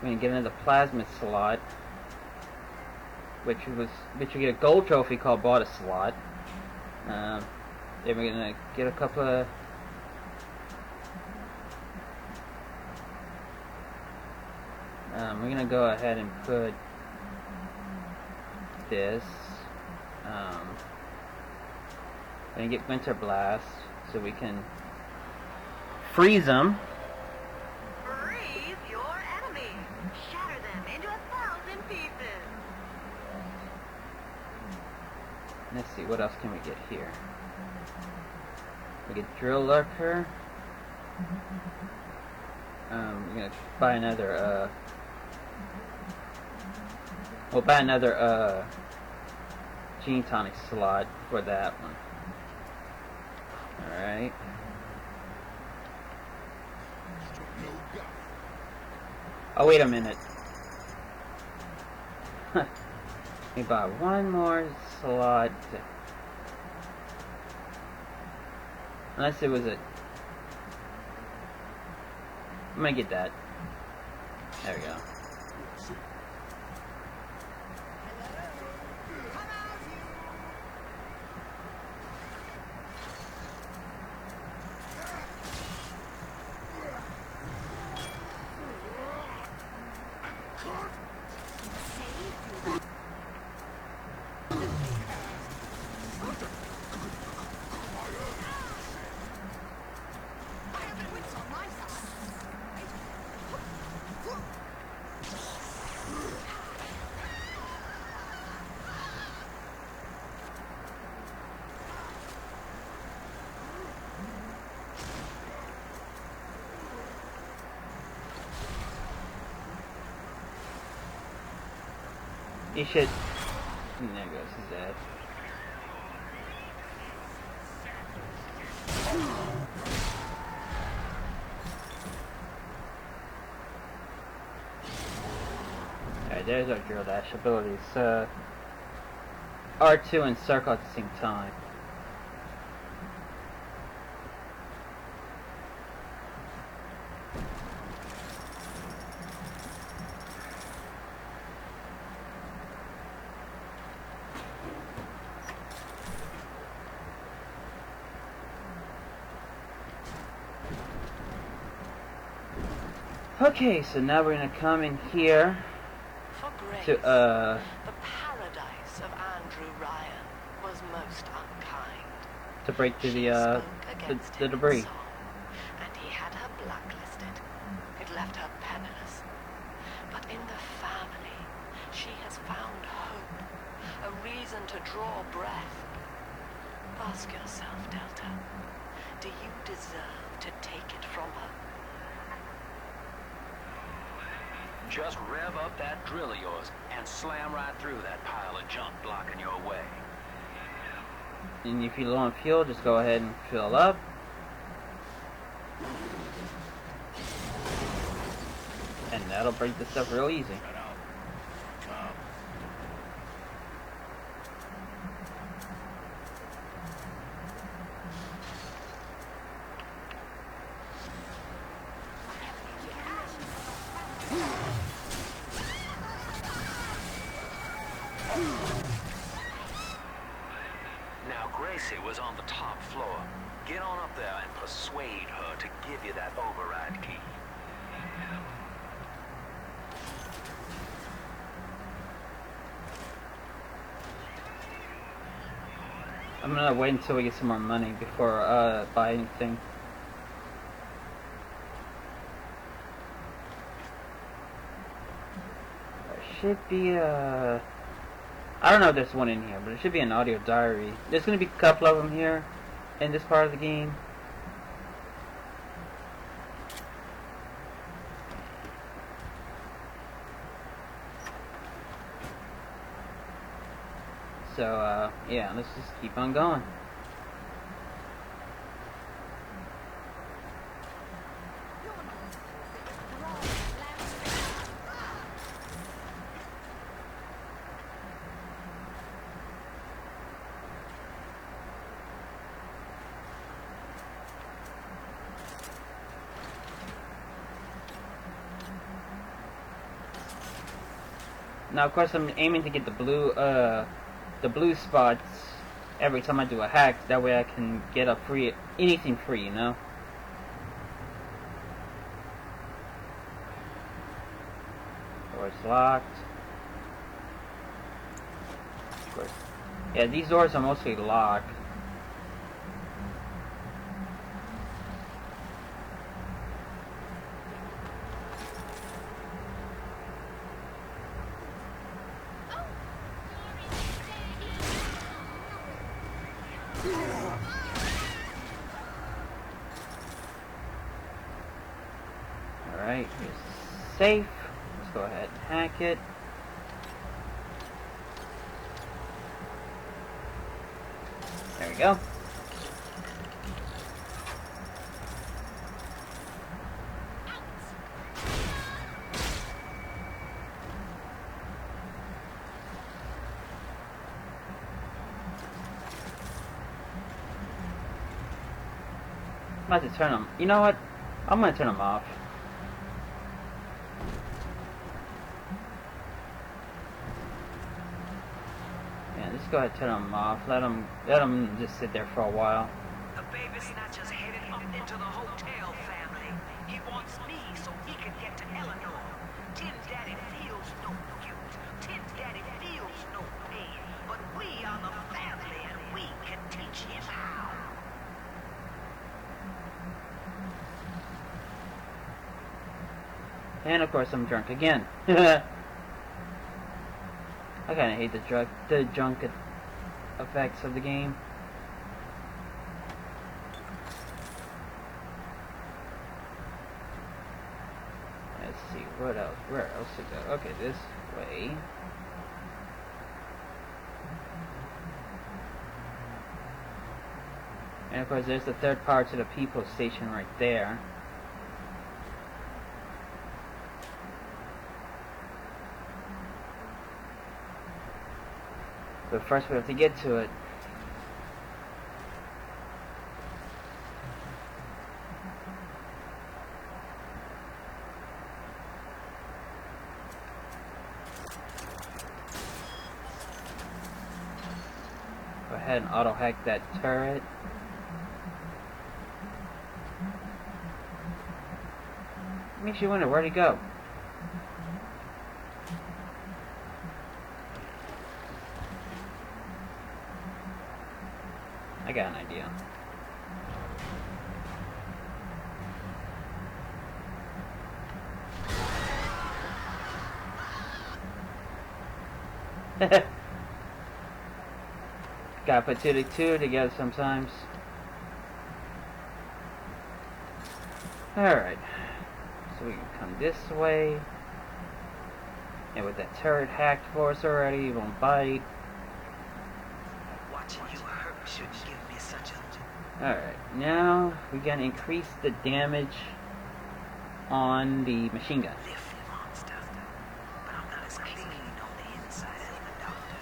We're gonna get into the plasmid slot, which we get a gold trophy called Bought a Slot. Then we're gonna get a couple of we're gonna go ahead and put this. We're gonna get Winter Blast so we can freeze them. Freeze your enemy. Shatter them into 1,000 pieces. Let's see, what else can we get here? We get Drill Lurker. We're gonna buy another, we'll buy another, gene tonic slot for that one. Alright. Oh, wait a minute. Let me buy one more slot. Unless it was a... I'm gonna get that. There we go. You should... There goes his dad. Alright, there's our drill dash abilities. R2 and circle at the same time. Okay, so now we're gonna come in here For Grace, to the paradise of Andrew Ryan was most unkind. to break through She the spoke against him in debris. song, and he had her blacklisted. It left her penniless. But in the family, she has found hope, a reason to draw breath. Ask yourself, Delta, do you deserve to take it from her? Just rev up that drill of yours and slam right through that pile of junk blocking your way. And if you're low on fuel, just go ahead and fill up. And that'll break this stuff real easy. Now, Gracie was on the top floor. Get on up there and persuade her to give you that override key. I'm gonna wait until we get some more money before buy anything. There should be a... I don't know if there's one in here, but it should be an audio diary. There's gonna be a couple of them here in this part of the game. So, yeah, let's just keep on going. Now, of course, I'm aiming to get the blue spots every time I do a hack. That way I can get a free, anything free, you know? Door's locked. Of course. Yeah, these doors are mostly locked. Alright, here's safe. Let's go ahead and hack it. There we go. I'm about to turn them. You know what? I'm gonna turn them off. Yeah, just go ahead and turn them off. Let them just sit there for a while. The baby snatcher's headed up into the hotel, family. He wants me so he can get to Eleanor. Tin Daddy feels no guilt. Tin Daddy feels no pain. But we are the family and we can teach him how. And of course I'm drunk again. I kinda hate the drunk effects of the game. Let's see, what else? Where else to go? Okay, this way. And of course there's the third part to the people station right there. But first we have to get to it. Go ahead and auto hack that turret. Makes you wonder where'd he go? I got an idea. Gotta put two to two together sometimes. Alright. So we can come this way. And with that turret hacked for us already, it won't bite. Watching you hurt should give me such a... Alright, now we can increase the damage on the machine gun. Lift, monster. But I'm not as clean on the inside as the doctor.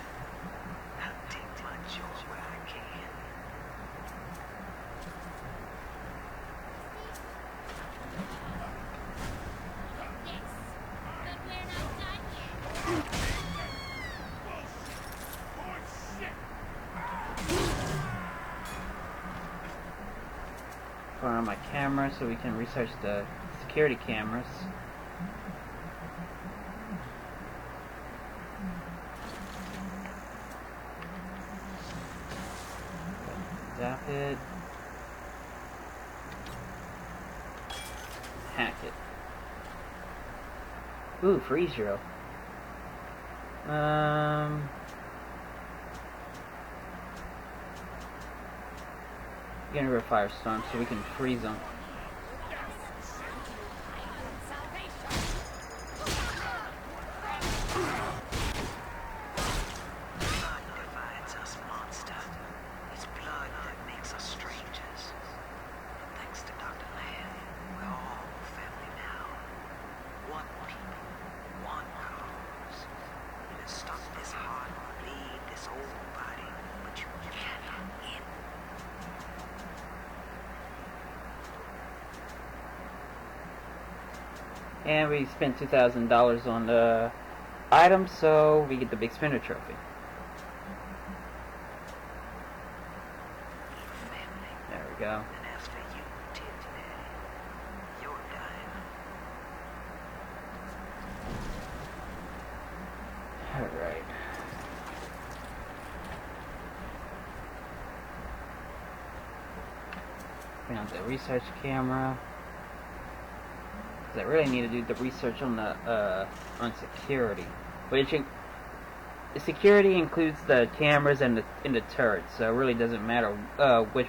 I'll take my joy where I can. Put on my camera so we can research the security cameras. Zap it. Hack it. Ooh, freeze drill. Getting rid of firestorm so we can freeze them. Blood divides us, monster. It's blood that makes us strangers. And thanks to Dr. Lamb, we're all family now. One people, one cause. You can stop this heart bleed, this old body, but you cannot end. And we spent $2,000 on the items, so we get the big spinner trophy. There we go. And as for you, Tin Daddy, you're dying. Alright. Bring out the research camera. I really need to do the research on the on security, which the security includes the cameras and the turrets. So it really doesn't matter which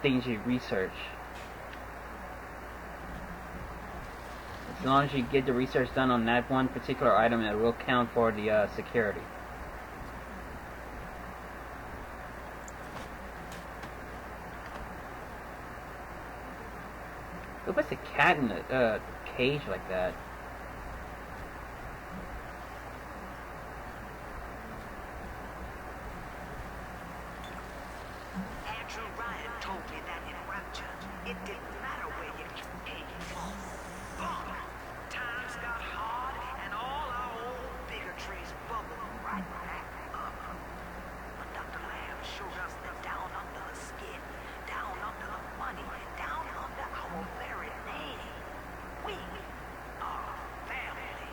things you research. As long as you get the research done on that one particular item, it will count for the security. Who puts a cat in a cage like that? Andrew Ryan told me that in Rapture, it didn't matter where you came from. Boom! Times got hard, and all our old bigotries bubbled right back up. But Dr. Lamb showed us that down under the skin, down under the money, down under our very name, we are family.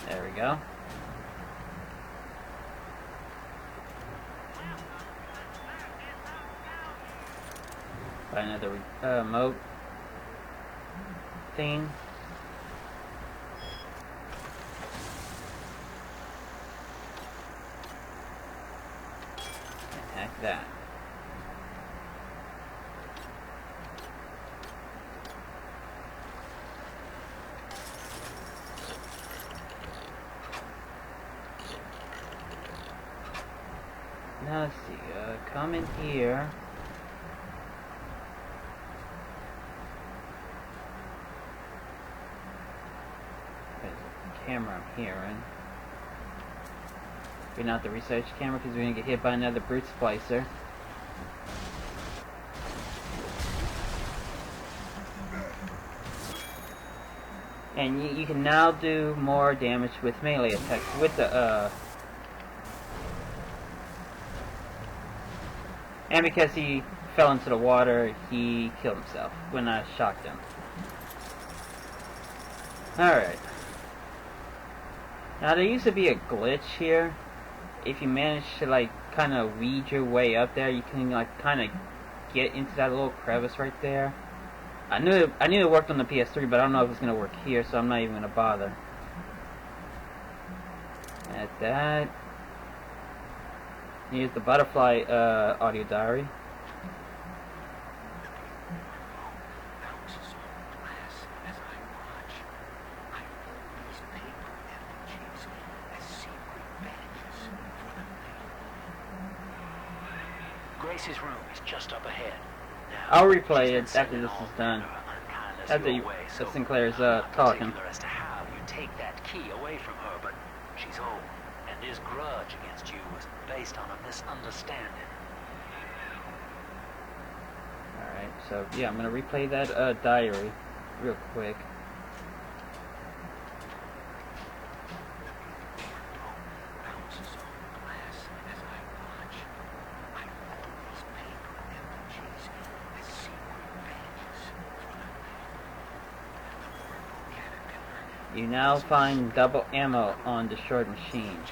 There we go. Find another remote thing. And hack that. Now let's see, come in here. There's a camera I'm hearing. Maybe not the research camera because we're gonna get hit by another brute splicer. And you can now do more damage with melee attacks with the and because he fell into the water, he killed himself when I shocked him. Alright. Now there used to be a glitch here. If you manage to like kind of weed your way up there, you can like kind of get into that little crevice right there. I knew it worked on the PS3, but I don't know if it's gonna work here, so I'm not even gonna bother. At that. Here's the butterfly audio diary. Grace's room is just up ahead. Now, I'll replay it after this is done. After Sinclair's talking. As to how you take that key away from her, but she's old, and his grudge against you was based on a misunderstanding. Alright, so yeah, I'm gonna replay that diary real quick. You now find double ammo on destroyed machines.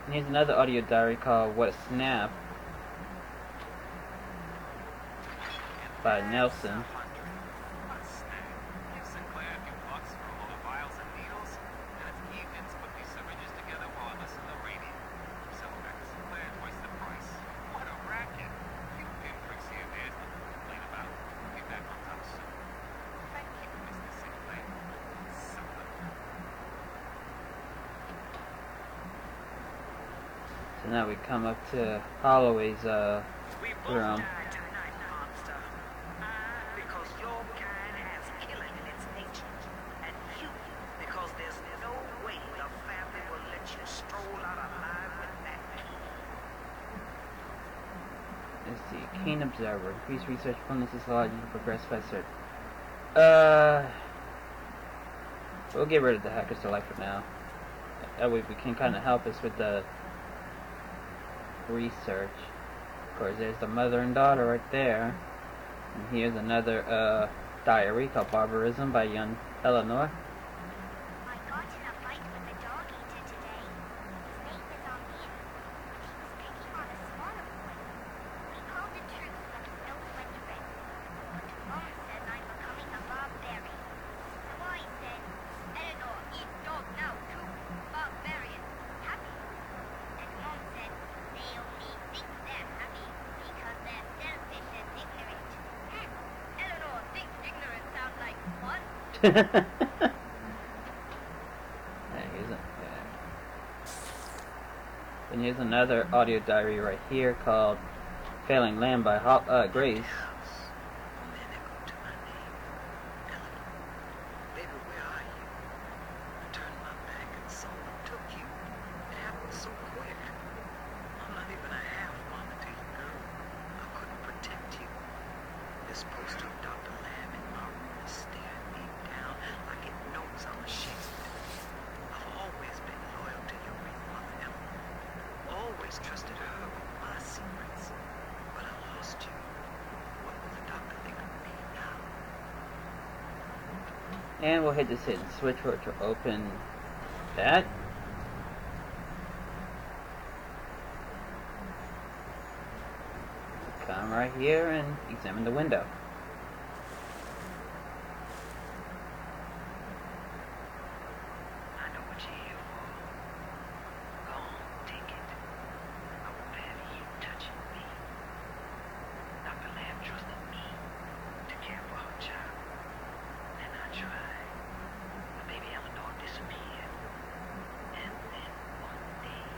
And here's another audio diary called What a Snap by Nelson. So now we come up to Holloway's room. Because your kind has killing in its nature. And you, because there's no way the family will let you stroll out alive with that key. Let's see, Keen Observer. Increase research bonuses allowed you to progress faster. We'll get rid of the Hacker's Delight for now. That way we can kind of help us with the research. Of course, there's the mother and daughter right there. And here's another diary called Barbarism by young Eleanor. I got in a fight with the dog eater today. His name is Amin, and he was picking on a smaller boy. We called the troops, but he still went red. Mom says I'm becoming a barbarian. So I said, Eleanor, eat dog now too. Barbarian. Happy. And Mom said, they only think they're happy because they're selfish and ignorant. Eleanor thinks ignorant sounds like fun. And here's another audio diary right here called Failing Lamb by Grace. And then they go to my name. Eleanor, baby, where are you? I turned my back and someone took you. It happened so quick. I'm not even a half mama to you, girl. I couldn't protect you. This poster of Dr. Lamb in my room is staring me down like it knows I'm ashamed. I've always been loyal to your real mother, Eleanor. Always trusted her with my secrets. But I lost you. What will the doctor think of me now? And we'll hit this hidden switch for it to open that. Come right here and examine the window. I know what you're here for. Go on, take it. I won't have you touching me. Dr. Lamb trusted me to care for her child. And I tried. But baby Eleanor disappeared. And then one day,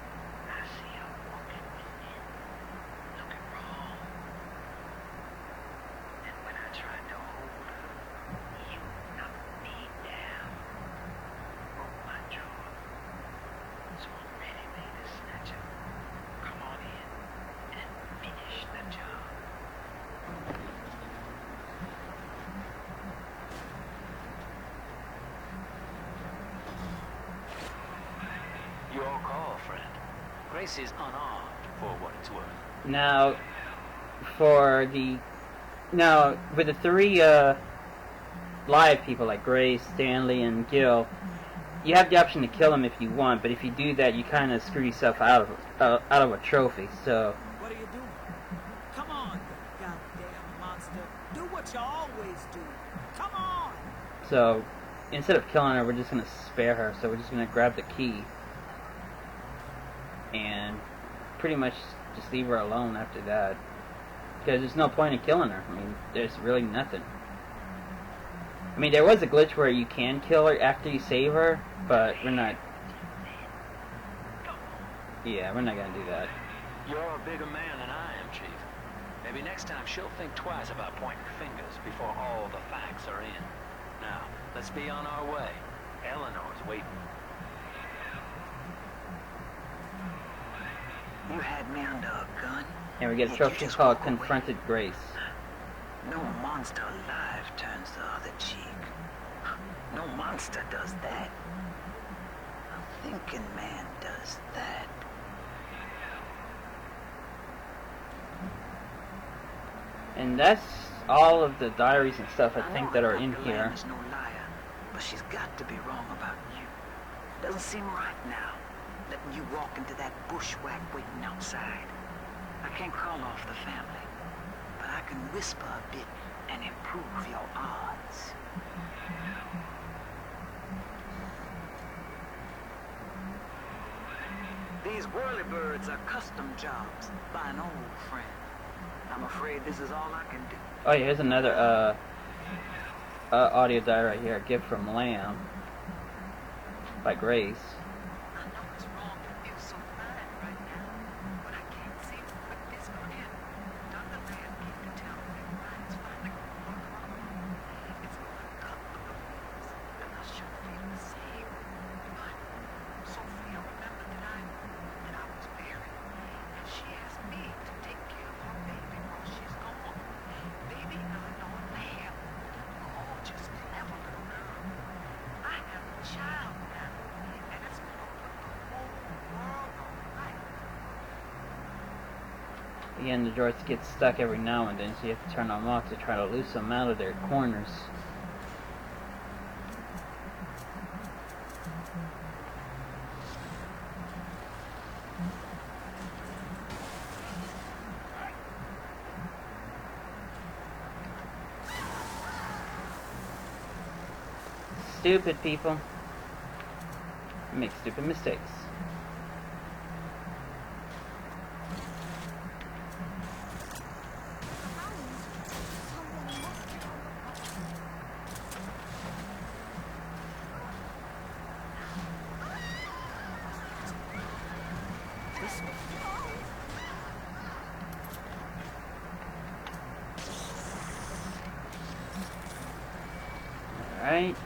I see her walking within, looking wrong. And when I tried to hold her, you knocked me down. Broke my jaw. So I'm ready, baby, snatcher. Come on in and finish the job. Your call, friend. Grace is unarmed, for what it's worth. Now, with the three live people like Grace, Stanley, and Gil, you have the option to kill them if you want, but if you do that, you kind of screw yourself out of a trophy. So, What are you doing? Come on, you goddamn monster. Do what you always do. Come on! so instead of killing her, we're just gonna spare her. So we're just gonna grab the key and pretty much just leave her alone after that, because there's no point in killing her. I mean, there's really nothing. I mean, there was a glitch where you can kill her after you save her, but we're not. Yeah, we're not gonna do that. You're a bigger man than I am, Chief. Maybe next time she'll think twice about pointing fingers before all the facts are in. Now, let's be on our way. Eleanor's waiting. You had me under a gun? And we get a Yet trophy you just called walk away. Confronted Grace. No monster alive turns the other cheek. No monster does that. A thinking man does that. And that's all of the diaries and stuff I think know that are in Dr. here. Lamb is no liar, but she's got to be wrong about you. Doesn't seem right now, letting you walk into that bushwhack waiting outside. I can't call off the family, but I can whisper a bit and improve your odds. These whirlybirds are custom jobs by an old friend. I'm afraid this is all I can do. Oh yeah, here's another audio diary right here, A Gift from Lamb by Grace. I know it's wrong to feel so fine right now, but I can't seem to put this on him. Dr. Lamb came to tell me that Ryan's finally going to walk around. It's only a couple of weeks, and I should feel the same. But Sophia remembered that I was married, and she asked me to take care of her baby while she's gone. Baby Eleanor Lamb, gorgeous, clever little girl. I have a child now, and it's Again, the droids get stuck every now and then, so you have to turn them off to try to loose them out of their corners. Stupid people make stupid mistakes. Alright.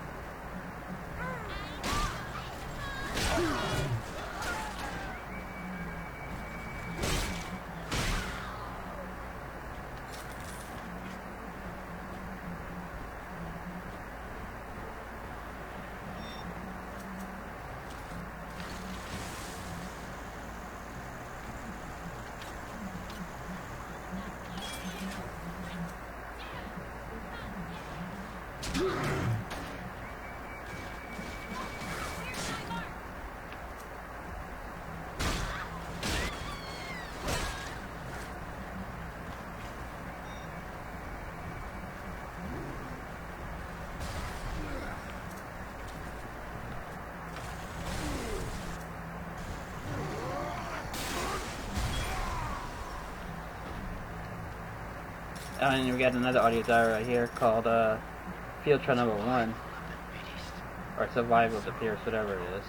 And we got another audio diary right here called Field Trial Number 1, or Survival of the Fierce, whatever it is.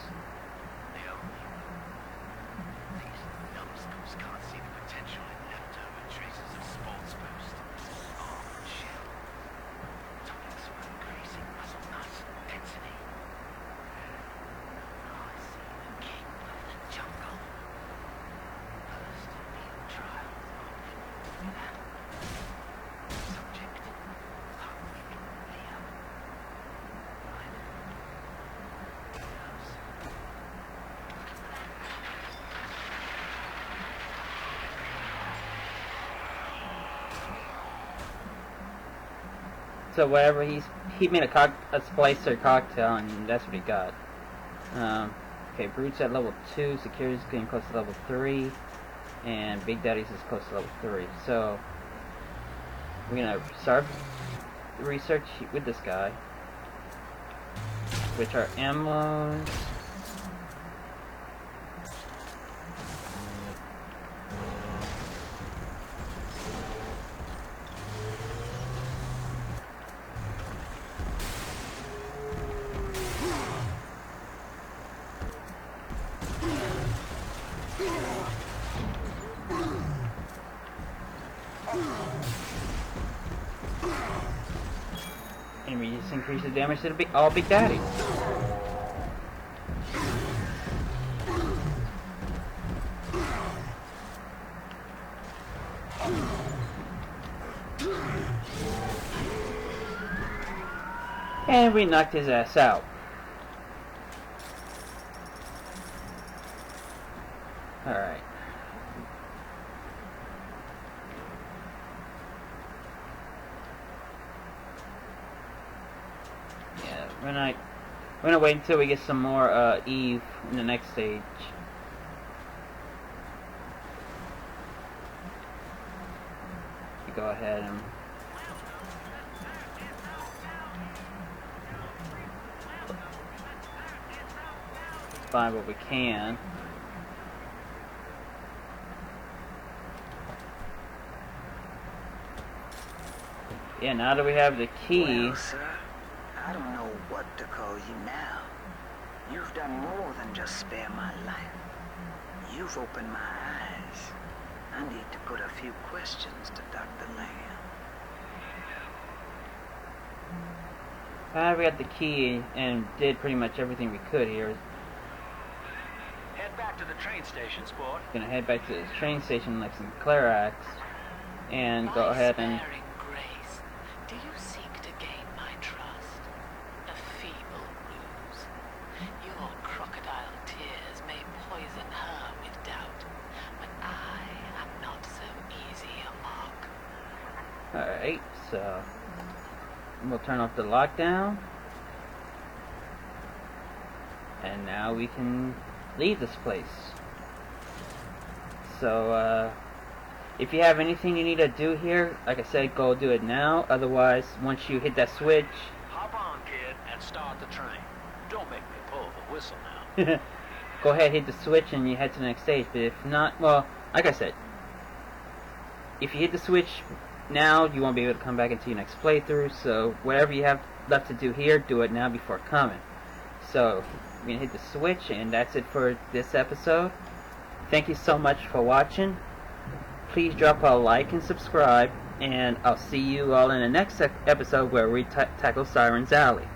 So whatever he made a splicer cocktail, and that's what he got. Okay, Brute's at level 2, Security's getting close to level 3, and Big Daddy's is close to level 3. So we're gonna start research with this guy, which are ammos. And we just increase the damage to the all Big Daddy. And we knocked his ass out. Alright. Yeah, we're gonna wait until we get some more Eve in the next stage. We go ahead and find what we can. Yeah, now that we have the key. Well, sir, I don't know what to call you now. You've done more than just spare my life. You've opened my eyes. I need to put a few questions to Dr. Lamb. We got the key and did pretty much everything we could here. Head back to the train station, sport. Gonna head back to the train station like some Clarax and go ahead and Grace, do you seek to gain my trust? A feeble ruse. Your crocodile tears may poison her with doubt, but I am not so easy So we'll turn off the lockdown, and now we can leave this place. So if you have anything you need to do here, like I said, go do it now. Otherwise, once you hit that switch, Hop on, kid, and start the train. Don't make me pull the whistle now. go ahead, hit the switch, and you head to the next stage. But if not, well, like I said, if you hit the switch now, you won't be able to come back into your next playthrough. So whatever you have left to do here, do it now before coming. So you're gonna hit the switch, and that's it for this episode. Thank you so much for watching. Please drop a like and subscribe, and I'll see you all in the next episode where we tackle Siren's Alley.